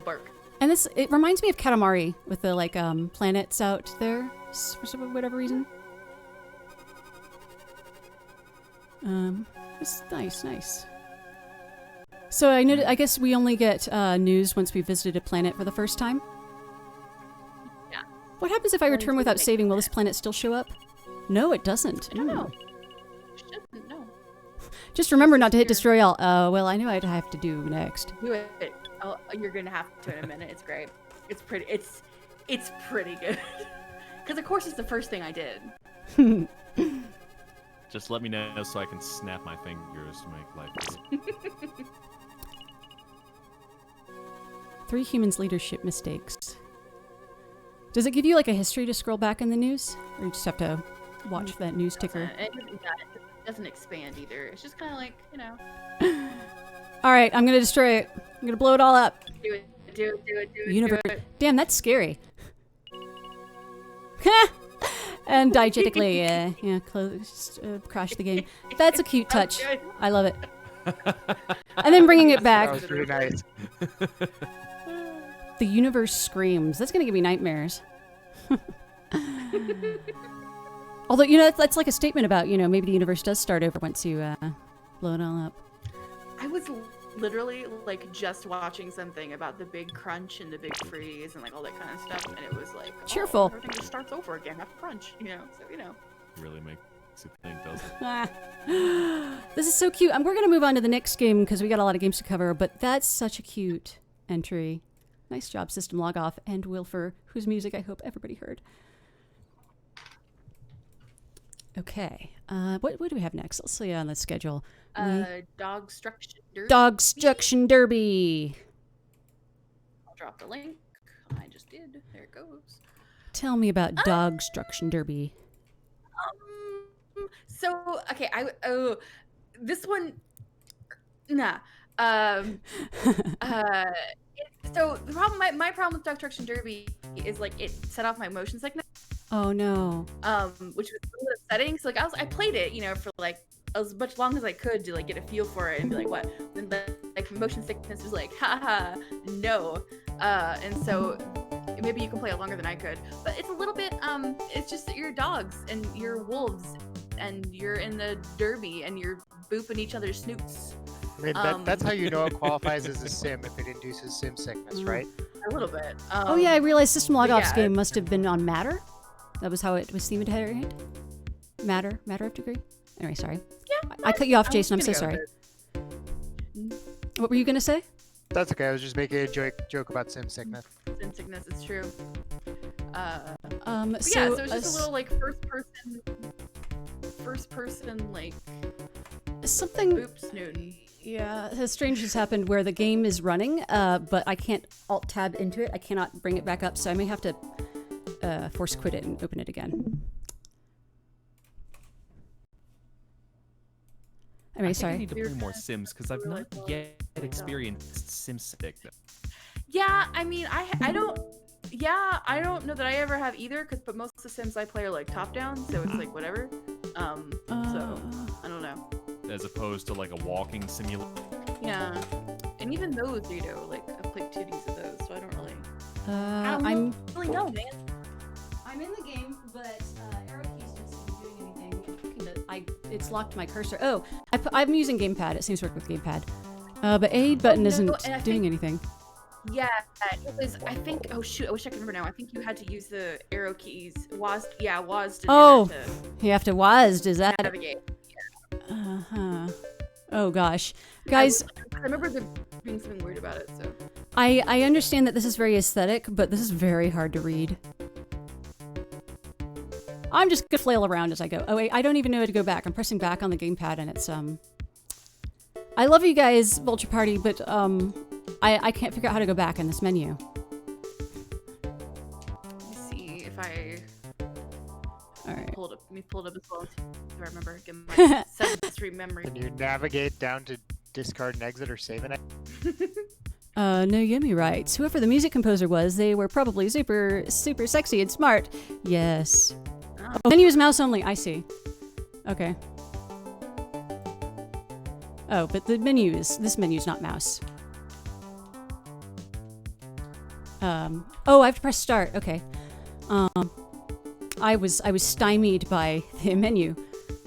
Bark. And it reminds me of Katamari with the like planets out there for whatever reason. It's nice. So I guess we only get news once we visited a planet for the first time. Yeah. What happens if I return without saving? Will this planet still show up? No, it doesn't. I don't know. Mm. Shouldn't know. Just remember not to hit destroy all. Well, I know I'd have to do next. Do it. Oh, you're gonna have to in a minute. It's great. It's pretty. It's pretty good. Because of course it's the first thing I did. Just let me know so I can snap my fingers to make life. 3 humans' leadership mistakes. Does it give you like a history to scroll back in the news, or you just have to watch that news ticker? It doesn't expand either. It's just kind of like, you know. All right, I'm gonna destroy it. I'm gonna blow it all up. Do it. Universe. Do it. Damn, that's scary. And diegetically, crash the game. That's a cute touch. Good. I love it. And then bringing it That back. was really nice. The universe screams. That's gonna give me nightmares. Although, that's like a statement about, maybe the universe does start over once you blow it all up. I was literally like just watching something about the big crunch and the big freeze and like all that kind of stuff, and it was like Cheerful. everything just starts over again after crunch, So Really makes you think, doesn't it? This is so cute. We're gonna move on to the next game because we got a lot of games to cover, but that's such a cute entry. Nice job, System Log Off and Wilfer, whose music I hope everybody heard. Okay, what do we have next? Let's see on the schedule. Dog Struction Derby. Dog Struction Derby. I'll drop the link. I just did. There it goes. Tell me about Dog Struction Derby. So okay, this one, nah. So the problem, my problem with Dog Struction Derby is like it set off my motion sickness. Oh no. Which was a little upsetting. So like I played it, for like as much long as I could to like get a feel for it and be like, what? Then like motion sickness was like, haha, no. And so maybe you can play it longer than I could, but it's a little bit it's just that you're dogs and you're wolves and you're in the derby and you're booping each other's snoots. I mean, that's how you know it qualifies as a sim if it induces sim sickness, right? A little bit. Oh yeah, I realized System Log Off's yeah. game must have been on Matter. That was how it was themed ahead. Matter of degree. Anyway, sorry. Yeah. I cut you off, Jason. I'm gonna so go sorry. with it. What were you gonna say? That's okay. I was just making a joke about sim sickness. Sim sickness is true. But so, yeah, so it's just a little like first person like something. oops Newton. Yeah, strange has happened where the game is running, but I can't alt tab into it. I cannot bring it back up, so I may have to force quit it and open it again. Anyway, I sorry. need to play more Sims because I've not yet experienced SimCity. Yeah, I mean, I don't. Yeah, I don't know that I ever have either. But most of the Sims I play are like top down, so it's like whatever. So I don't know. As opposed to like a walking simulator. Yeah, and even those, you know, like I've played 2Ds of those, so I don't really. I'm really know, man. I'm in the game, but arrow keys don't seem to be doing anything. It's locked my cursor. Oh, I'm using gamepad. It seems to work with gamepad. But A button no, isn't and doing anything. Yeah, it was. I think. Oh shoot! I wish I could remember now. I think you had to use the arrow keys. WASD. To Oh, you have to WASD. Is that? navigate. Uh-huh. Oh gosh, guys. I remember there being something weird about it. So. I understand that this is very aesthetic, but this is very hard to read. I'm just gonna flail around as I go. Oh wait, I don't even know how to go back. I'm pressing back on the gamepad and it's I love you guys, Vulture Party, but I can't figure out how to go back in this menu. Let me see if I Alright. pull it up. Let me pull it up as well. See if I remember. Get my sensory memory. Can you navigate down to discard and exit or save and exit? Noyomi writes, whoever the music composer was, they were probably super sexy and smart. Yes. Oh, menu is mouse only. I see. Okay. Oh, but this menu's not mouse. Oh, I have to press start. Okay. I was stymied by the menu.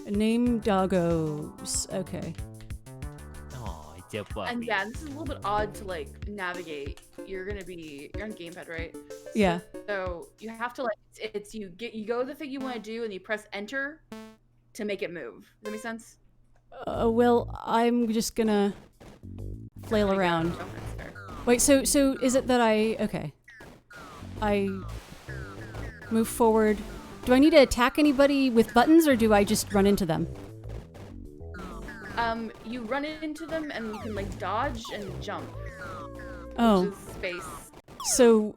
Name doggos. Okay. Oh, I did what? And yeah, this is a little bit odd to like navigate. You're on gamepad, right? Yeah. So you have to like you go to the thing you want to do and you press enter to make it move. Does that make sense? Well, I'm just gonna flail around. Oh, that's fair. Wait, so is it that I move forward? Do I need to attack anybody with buttons, or do I just run into them? You run into them and you can like dodge and jump. Oh. Which is space. So,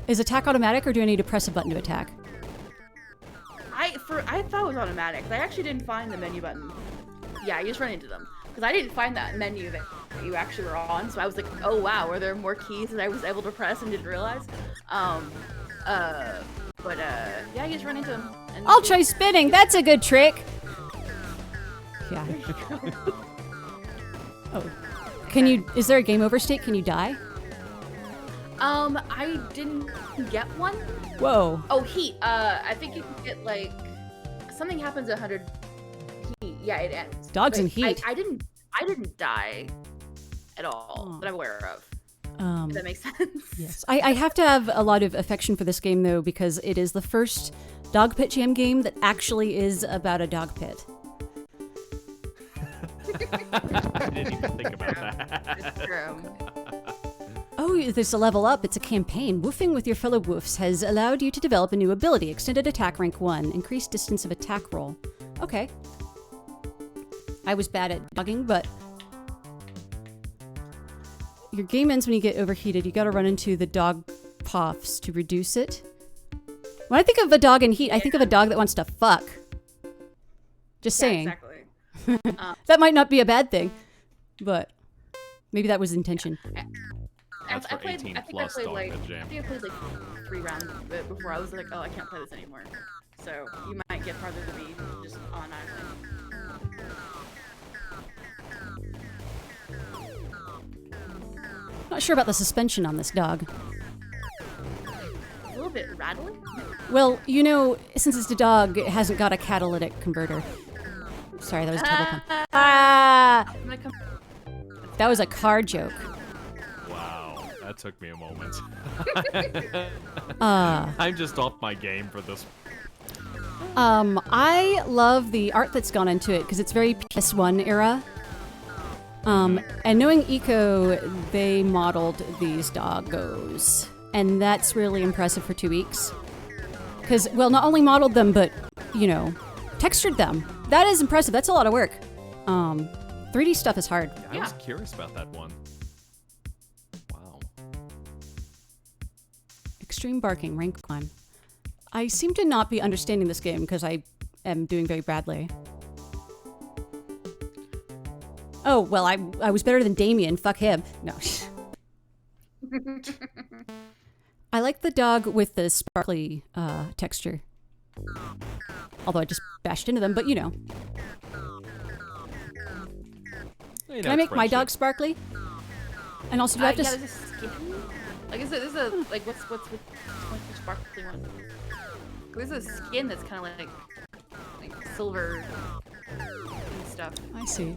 is attack automatic, or do I need to press a button to attack? I thought it was automatic. I actually didn't find the menu button. Yeah, you just run into them. Because I didn't find that menu that you actually were on, so I was like, oh wow, were there more keys that I was able to press and didn't realize? Yeah, you just run into them. And I'll try spinning. That's a good trick. Yeah. Oh. Can you? Is there a game over state? Can you die? I didn't get one. Whoa. Oh, heat. I think you can get like something happens at 100 heat. Yeah, it ends. Dogs But and heat. I didn't die at all that I'm aware of. If that makes sense. Yes. I have to have a lot of affection for this game, though, because it is the first Dog Pit Jam game that actually is about a dog pit. I didn't even think about that. It's true. Oh, there's a level up. It's a campaign. Woofing with your fellow woofs has allowed you to develop a new ability. Extended attack rank 1. Increased distance of attack roll. Okay. I was bad at dogging, but... Your game ends when you get overheated. You gotta run into the dog puffs to reduce it. When I think of a dog in heat, I think of a dog that wants to fuck. Just saying. Exactly. That might not be a bad thing, but maybe that was intention. That's for 18 plus Dog Pit Jam. I think I played like 3 rounds of it before I was like, oh, I can't play this anymore. So you might get farther than me just on island. Not sure about the suspension on this dog. A little bit rattling. Well, you know, since it's a dog, it hasn't got a catalytic converter. Sorry, that was a terrible pun. Ah! I'm gonna come. That was a car joke. Wow, that took me a moment. Uh, I'm just off my game for this. I love the art that's gone into it because it's very PS1 era. And knowing Eco, they modeled these doggos. And that's really impressive for 2 weeks. because, well, not only modeled them, but, you know, textured them. That is impressive. That's a lot of work. 3D stuff is hard. I was curious about that one. Wow. Extreme barking, rank 1. I seem to not be understanding this game because I am doing very badly. Oh, well, I was better than Damien. Fuck him. No. I like the dog with the sparkly texture. Although I just bashed into them, but you know. Can I make my dog sparkly? And also, do I have to... Yeah, there's a skin. Like, is a like, what's the sparkly one? There's a skin that's kind of like silver and stuff. I see.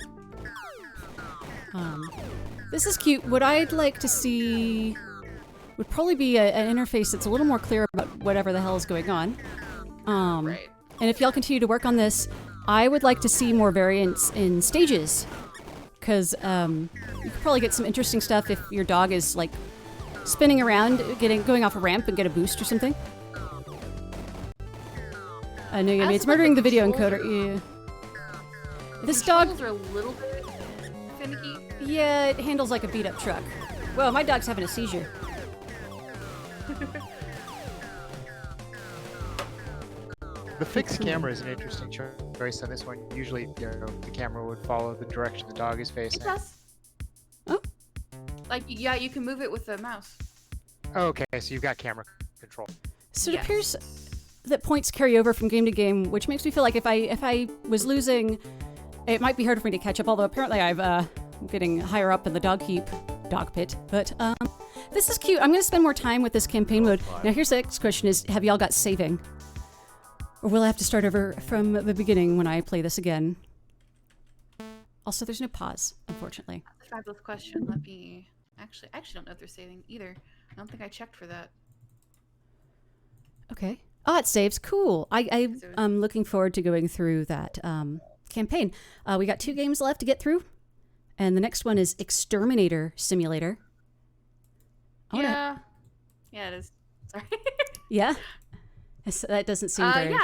This is cute. What I'd like to see would probably be an interface that's a little more clear about whatever the hell is going on. Right. And if y'all continue to work on this, I would like to see more variants in stages. Because you could probably get some interesting stuff if your dog is like spinning around, going off a ramp and get a boost or something. I know, it's murdering the video encoder. Yeah. This dog are a little bit finicky. Yeah, it handles like a beat-up truck. Whoa, my dog's having a seizure. The fixed camera is an interesting choice on this one. Usually, the camera would follow the direction the dog is facing. It does. Oh. Like, yeah, you can move it with the mouse. Okay, so you've got camera control. So it appears that points carry over from game to game, which makes me feel like if I was losing, it might be harder for me to catch up. Although apparently I'm getting higher up in the dog pit. But this is cute. I'm going to spend more time with this campaign mode. Now here's the next question: is have y'all got saving? Or will I have to start over from the beginning when I play this again? Also, there's no pause, unfortunately. That's a fabulous question. Let me... I actually don't know if they're saving either. I don't think I checked for that. Okay. Oh, it saves. Cool. I'm looking forward to going through that campaign. We got 2 games left to get through. And the next one is Exterminator Simulator. Yeah. Yeah, it is. Sorry. Yeah? That doesn't seem very... Yeah,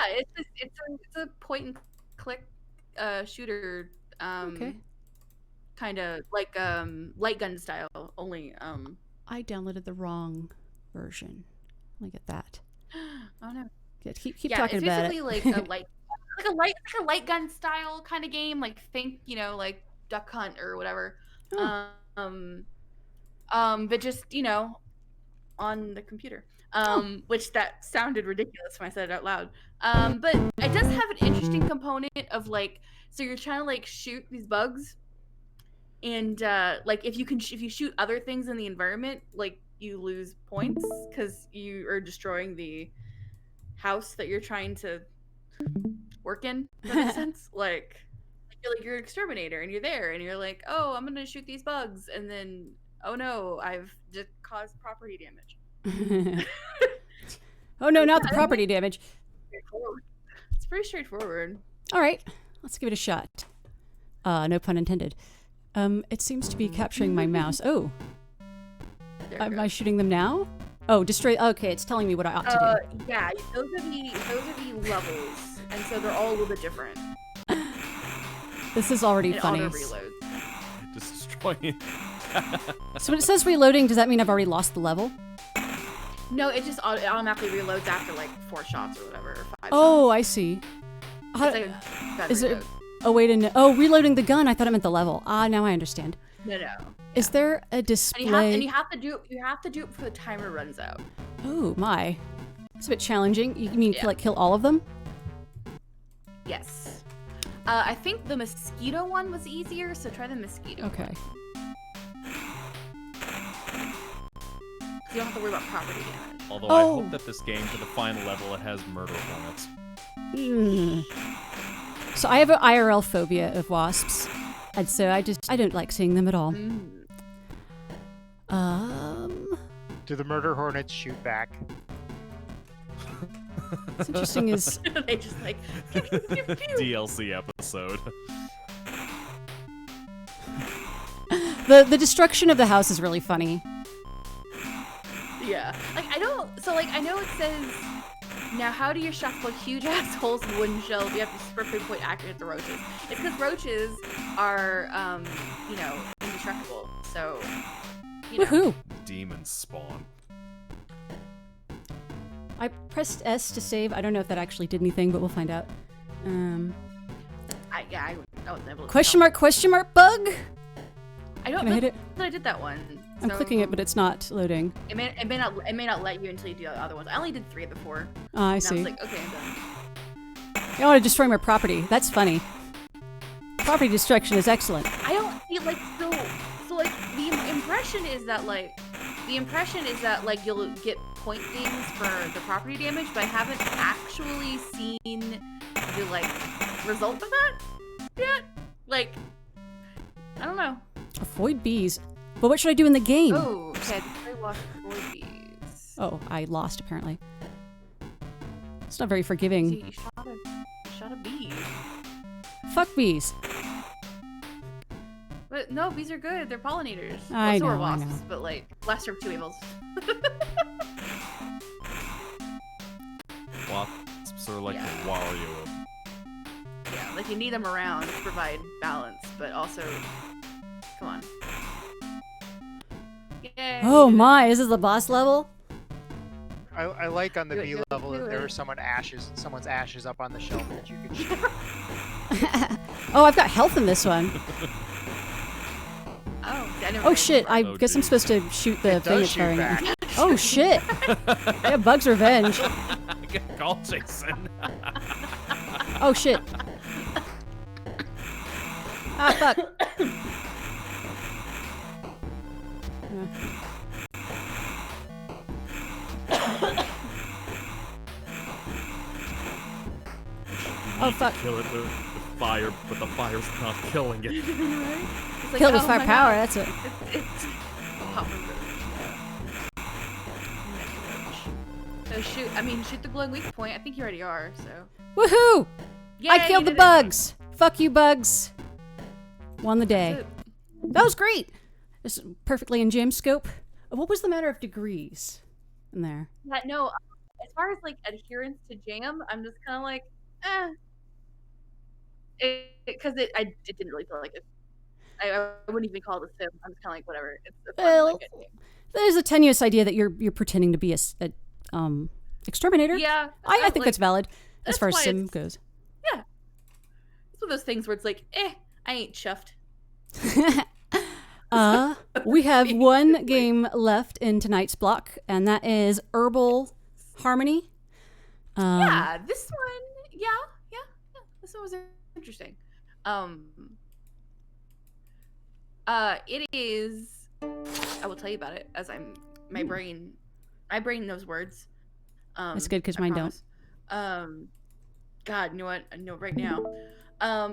it's a point and click shooter. Okay. Kind of like light gun style, only. I downloaded the wrong version. Let me get that. Oh no. Keep talking about it. Yeah, it's basically like a light gun style kind of game. Like think, like Duck Hunt or whatever. Oh. But just on the computer. Which that sounded ridiculous when I said it out loud. But it does have an interesting component of so you're trying to shoot these bugs, and if you shoot other things in the environment, you lose points because you are destroying the house that you're trying to work in. Does that make sense? You're an exterminator and you're there and you're like, oh, I'm gonna shoot these bugs, and then oh no, I've just caused property damage. Oh no, not the property damage. It's pretty straightforward. All right, let's give it a shot. No pun intended. It seems to be capturing my mouse. Oh, am I shooting them now? Oh, destroy. Okay, it's telling me what I ought to do. Yeah, those are the levels, and so they're all a little bit different. This is already and funny. Auto reloads. Destroying. So when it says reloading, does that mean I've already lost the level? No, it just automatically reloads after 4 shots or whatever, or 5 shots. Oh, I see. Is there a way to know? Oh, reloading the gun. I thought it meant the level. Ah, now I understand. No. Is there a display? And you have to do it before the timer runs out. Oh my, it's a bit challenging. You mean kill all of them? Yes. I think the mosquito one was easier, so try the mosquito. Okay. You don't have to worry about property damage. Although I hope that this game, for the final level, it has murder hornets. So I have an IRL phobia of wasps, and so I don't like seeing them at all. Do the murder hornets shoot back? What's interesting is they just pew, pew, pew, pew. DLC episode. the destruction of the house is really funny. Yeah. I know it says Now, how do you shuffle huge assholes in wooden shells? You have to super pinpoint accurate at the roaches. It's because roaches are, indestructible. So, Woohoo! Demons spawn. I pressed S to save. I don't know if that actually did anything, but we'll find out. I wasn't able to Question tell. mark, question mark, bug? I don't Can I know hit it? that I did that one. I'm so clicking it, but it's not loading. it may not let you until you do the other ones. I only did 3 before. Ah, I And I see. was like, okay, I'm done. You want to destroy my property. That's funny. Property destruction is excellent. I don't see like so like the impression is that you'll get point things for the property damage, but I haven't actually seen the like result of that yet. Like, I don't know. Avoid bees. But what should I do in the game? Oh, okay. I lost 4 bees. Oh, I lost apparently. It's not very forgiving. See, you shot a bee. Fuck bees. But no, bees are good. They're pollinators. I So are know, I wasps, know. but like lesser of two evils. Wasps are like Yeah. the Wario. Yeah, like you need them around to provide balance, but also, come on. Yay! Oh my, is this the boss level? I like on the Do it, B do it, level do that there it. are someone's ashes up on the shelf that you can shoot. Oh, I've got health in this one. Oh, I never Oh made shit, it I Oh, guess I'm geez. supposed to shoot the It thing does it's shoot firing back. at. Oh shit! Yeah, Bug's revenge. Call Jason. Oh shit. Ah, fuck. Oh fuck. Kill it with fire, but the fire's not killing it. It's like, Kill with oh fire my power, God. that's it. It's oh, so shoot the glowing weak point. I think you already are. So Woohoo! I Yay, killed you the did it. bugs! Fuck you, bugs. Won the day. That's it. That was great! This is perfectly in jam scope. What was the matter of degrees in there? Yeah, no, as far as like adherence to jam, I'm just kind of like, because it didn't really feel like it. I wouldn't even call it a sim. I'm just kind of like, whatever. It's a fun, Well, like, good game. there's a tenuous idea that you're pretending to be a exterminator. Yeah, I think like, that's valid as that's far as why sim it's- goes. It's one of those things where it's like, I ain't chuffed. We have one game left in tonight's block, and that is Herbal Harmony. Yeah, this one, yeah. This one was interesting. It is. I will tell you about it as my brain knows words. That's good, 'cause I mine don't. promise. God, you know what? I know right now.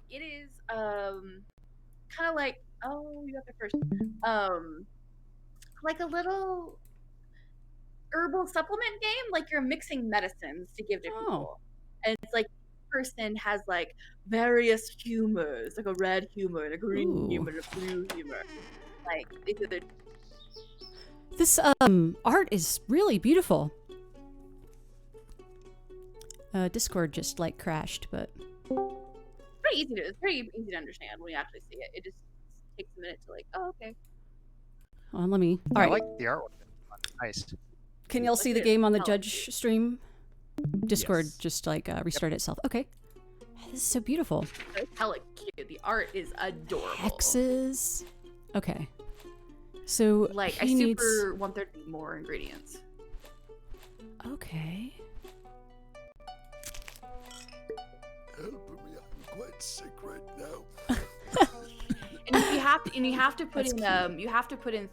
It is kind of like, oh, you got there first. Like a little herbal supplement game. Like you're mixing medicines to give to Oh. people, and it's like person has like various humors, like a red humor, and a green Ooh. humor, and a blue humor. Like these are the This art is really beautiful. Discord just like crashed, but it's pretty easy to understand when you actually see it. It just takes a minute to like, oh, okay. hold on, let me. All I right, like the artwork. Nice. can y'all see the Look at game on the how- judge stream? Discord Yes. just like restarted itself. Okay, this is so beautiful. It's hella cute. The art is adorable. Hexes. Okay, so Like I he needs. super want there to be more ingredients. Okay. Help me, I'm quite sick right now. And you have to put That's in you have to put in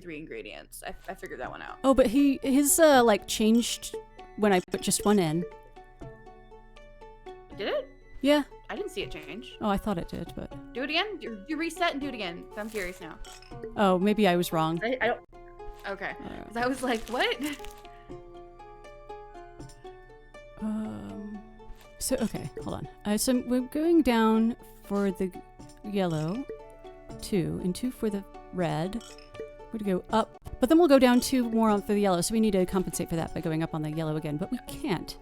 three ingredients. I figured that one out. Oh, but his like changed when I put just one in. Did it? Yeah. I didn't see it change. Oh, I thought it did, but Do it again. You reset and do it again. I'm curious now. oh, maybe I was wrong. I don't. Okay. 'Cause I was like, what? So okay, hold on. So we're going down for the yellow, 2, and 2 for the red. We're gonna go up But then we'll go down 2 more on for the yellow, so we need to compensate for that by going up on the yellow again, but we can't.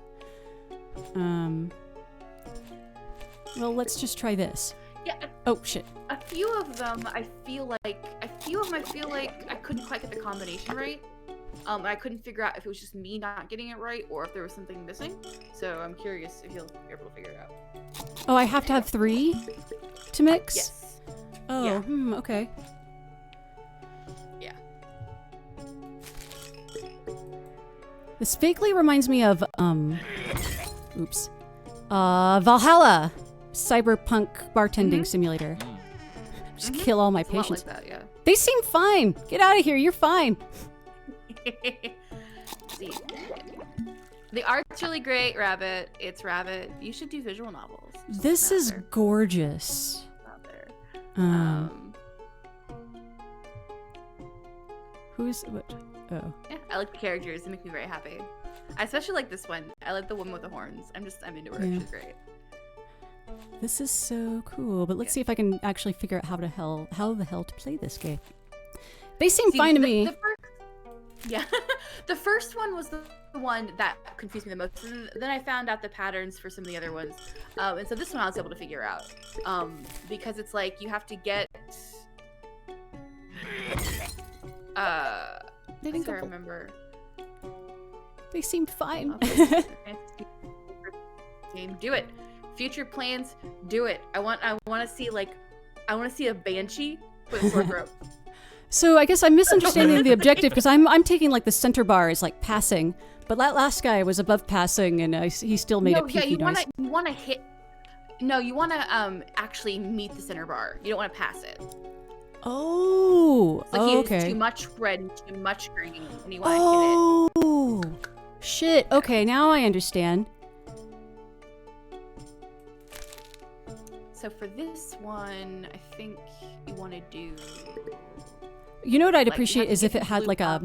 Well, let's just try this. Yeah. Oh, shit. A few of them, I feel like I couldn't quite get the combination right. I couldn't figure out if it was just me not getting it right or if there was something missing. So I'm curious if you'll be able to figure it out. Oh, I have to have 3 to mix? Yes. Oh, Yeah. Okay. Yeah. This vaguely reminds me of, Valhalla! Cyberpunk bartending simulator. Just kill all my It's a lot patients. like that, yeah. They seem fine! Get out of here, you're fine! See, the art's really great, Rabbit. It's Rabbit. You should do visual novels. Just This put it out is there. gorgeous. Out there. Who's, what? Oh. Yeah, I like the characters. They make me very happy. I especially like this one. I like the woman with the horns. I'm into her. Yeah. She's great. This is so cool, but let's see if I can actually figure out how the hell to play this game. They seem See, fine to the- me. the first one was the one that confused me the most. And then I found out the patterns for some of the other ones, and so this one I was able to figure out. Because it's like you have to get. They I didn't think I go. remember. They seemed fine. Game, do it. Future plans, do it. I want to see a banshee with a sword rope. So I guess I'm misunderstanding the objective because I'm taking like the center bar as like passing, but that last guy was above passing and he still made a peaky noise. you want to hit. No, you want to actually meet the center bar. You don't want to pass it. Oh, It's like he okay. has too much red and too much green, and you want to hit it. Oh, shit. Okay, now I understand. So for this one, I think you want to do. You know what I'd Like, you appreciate have to is if get it had blue like pop.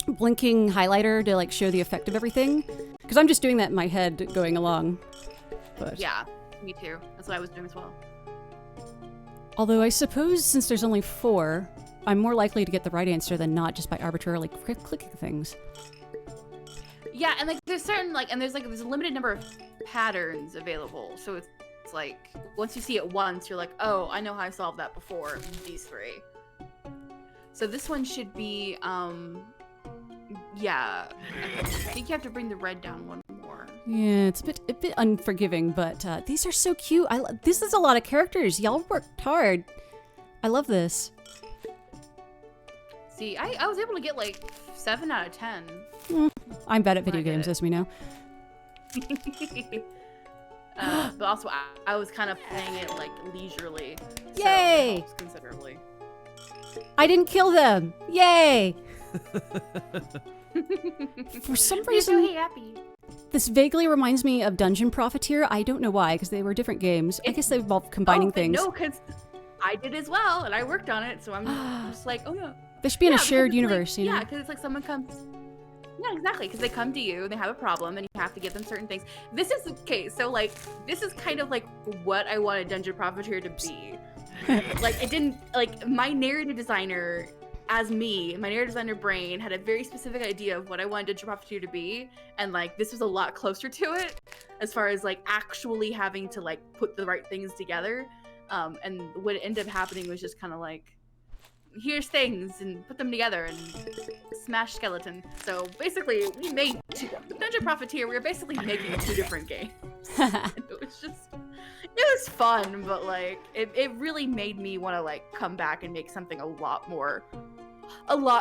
a blinking highlighter to like show the effect of everything. Because I'm just doing that in my head going along. But Yeah, me too. That's what I was doing as well. although I suppose since there's only 4, I'm more likely to get the right answer than not just by arbitrarily clicking things. Yeah, and like there's certain there's a limited number of patterns available. So it's like once you see it once, you're like, oh, I know how I solved that before. These 3. So this one should be, yeah. I think you have to bring the red down one more. Yeah, it's a bit unforgiving, but these are so cute. This is a lot of characters. Y'all worked hard. I love this. See, I was able to get like 7 out of 10. I'm bad at When I video did games, it. as we know. But also, I was kind of playing it like leisurely. So Yay! it helps considerably. I didn't kill them. Yay! For some You're so reason, happy. this vaguely reminds me of Dungeon Profiteer. I don't know why, because they were different games. I guess they involve combining things. No, because I did as well, and I worked on it, so I'm just like, oh no. There should be in a because shared it's universe, like, you know? Yeah, because it's like someone comes. Yeah, exactly. Because they come to you, they have a problem, and you have to give them certain things. This is okay. So like, this is kind of like what I wanted Dungeon Profiteer to be. Like, it didn't like my narrative designer. As me, my narrative designer brain had a very specific idea of what I wanted Dungeon Profiteer to be, and like this was a lot closer to it, as far as like actually having to like put the right things together. And what ended up happening was just kind of like, here's things and put them together and smash skeleton. So basically, we made Dungeon Profiteer. We were basically making 2 different games. It was fun, but like it really made me want to like come back and make something a lot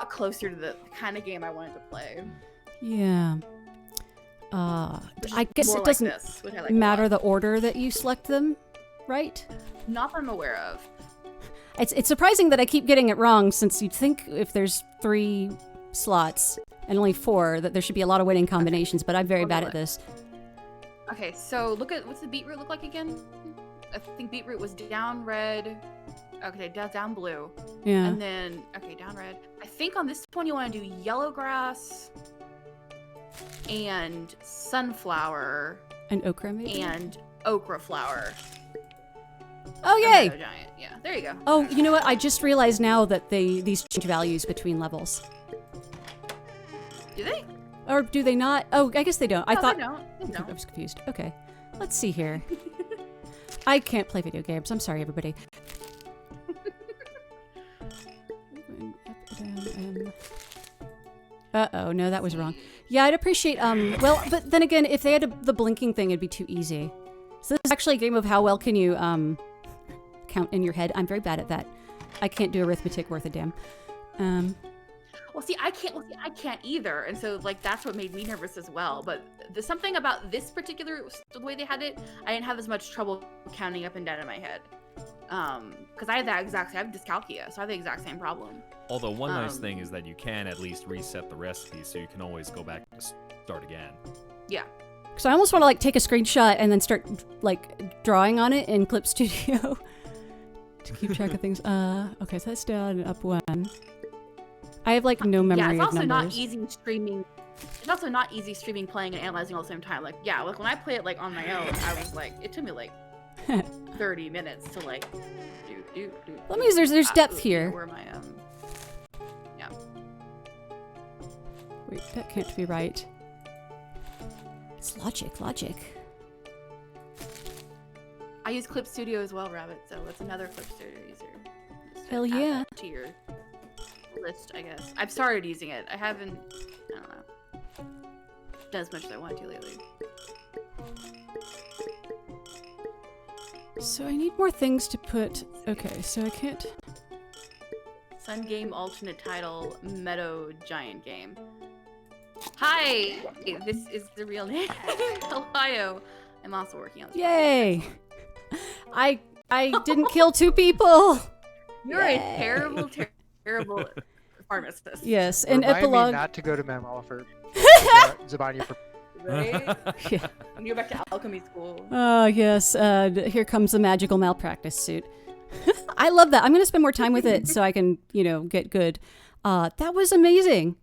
closer to the kind of game I wanted to play. Yeah. Which is I guess more it like doesn't this, which I like a matter lot. the order that you select them, right? Not that I'm aware of. It's surprising that I keep getting it wrong, since you'd think if there's 3 slots and only 4 that there should be a lot of winning combinations, but I'm very I'll bad do at it. this. Okay, so look at what's the beetroot look like again? I think beetroot was down red. Okay, down blue. Yeah. And then, okay, down red. I think on this one you want to do yellow grass and sunflower And okra, maybe? and okra flower. Oh, Or yay! meadow giant, yeah. there you go. Oh, you know what? I just realized now that these change values between levels. Do they? Or do they not? Oh, I guess they don't. I No, thought... they don't. They I don't. was confused. Okay. Let's see here. I can't play video games. I'm sorry, everybody. Uh-oh, no, that was wrong. Yeah, I'd appreciate, well, but then again, if they had the blinking thing, it'd be too easy. So this is actually a game of how well can you, count in your head. I'm very bad at that. I can't do arithmetic worth a damn. Well, see, I can't either, and so like that's what made me nervous as well. But there's something about this particular the way they had it, I didn't have as much trouble counting up and down in my head. Because I had that exact, I have dyscalculia, so I have the exact same problem. Although one nice thing is that you can at least reset the recipe, so you can always go back and start again. Yeah. So I almost want to like take a screenshot and then start like drawing on it in Clip Studio to keep track of things. Okay, so that's down and up one. I have like no memory Yeah, it's of also numbers. not easy streaming. It's also not easy streaming, playing, and analyzing all at the same time. Like, yeah, like when I play it like on my own, I was like, it took me like 30 minutes to like do. That means there's depth here. Where my yeah. Wait, that can't be right. It's logic. I use Clip Studio as well, Rabbit. So it's another Clip Studio user. Just Hell add yeah. that to your list, I guess. I've started using it. I haven't. I don't know. Done as much as I want to lately. So I need more things to put. Okay, so I can't. Sun Game alternate title, Meadow Giant Game. Hi, this is the real name. Ohio. I'm also working on this. Yay! I didn't kill 2 people. You're Yay. a terrible, terrible pharmacist. Yes, and Remind epilogue. me not to go to Mammal for Zabania for Right? Yeah. When you go back to alchemy school. Oh yes, here comes the magical malpractice suit. I love that. I'm gonna spend more time with it so I can, get good. That was amazing.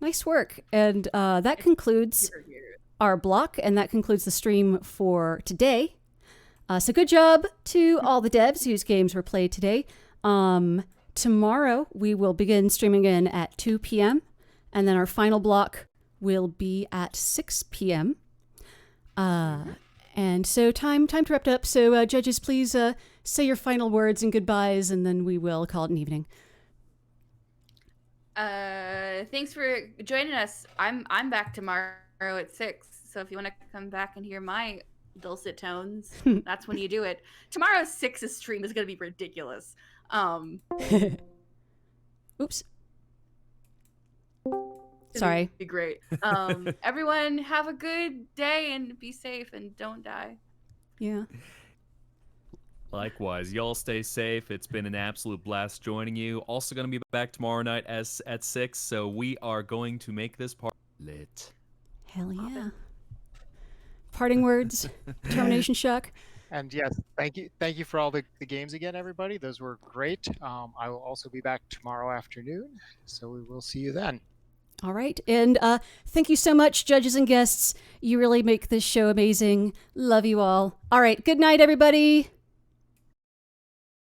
Nice work. And that concludes our block, and that concludes the stream for today. So good job to all the devs whose games were played today. Tomorrow we will begin streaming again at 2 p.m. and then our final block will be at 6 p.m. And so time to wrap it up. So judges, please say your final words and goodbyes, and then we will call it an evening. Thanks for joining us. I'm back tomorrow at 6. So if you want to come back and hear my dulcet tones, that's when you do it. Tomorrow's 6's stream is gonna be ridiculous. Oops. Sorry. Be great. Everyone have a good day and be safe and don't die. Yeah. Likewise, y'all stay safe. It's been an absolute blast joining you. Also going to be back tomorrow night at 6, so we are going to make this part lit. Hell yeah. Parting words, termination shock. And yes, thank you for all the games again, everybody. Those were great. I will also be back tomorrow afternoon, so we will see you then. All right. And thank you so much, judges and guests. You really make this show amazing. Love you all. All right. Good night, everybody.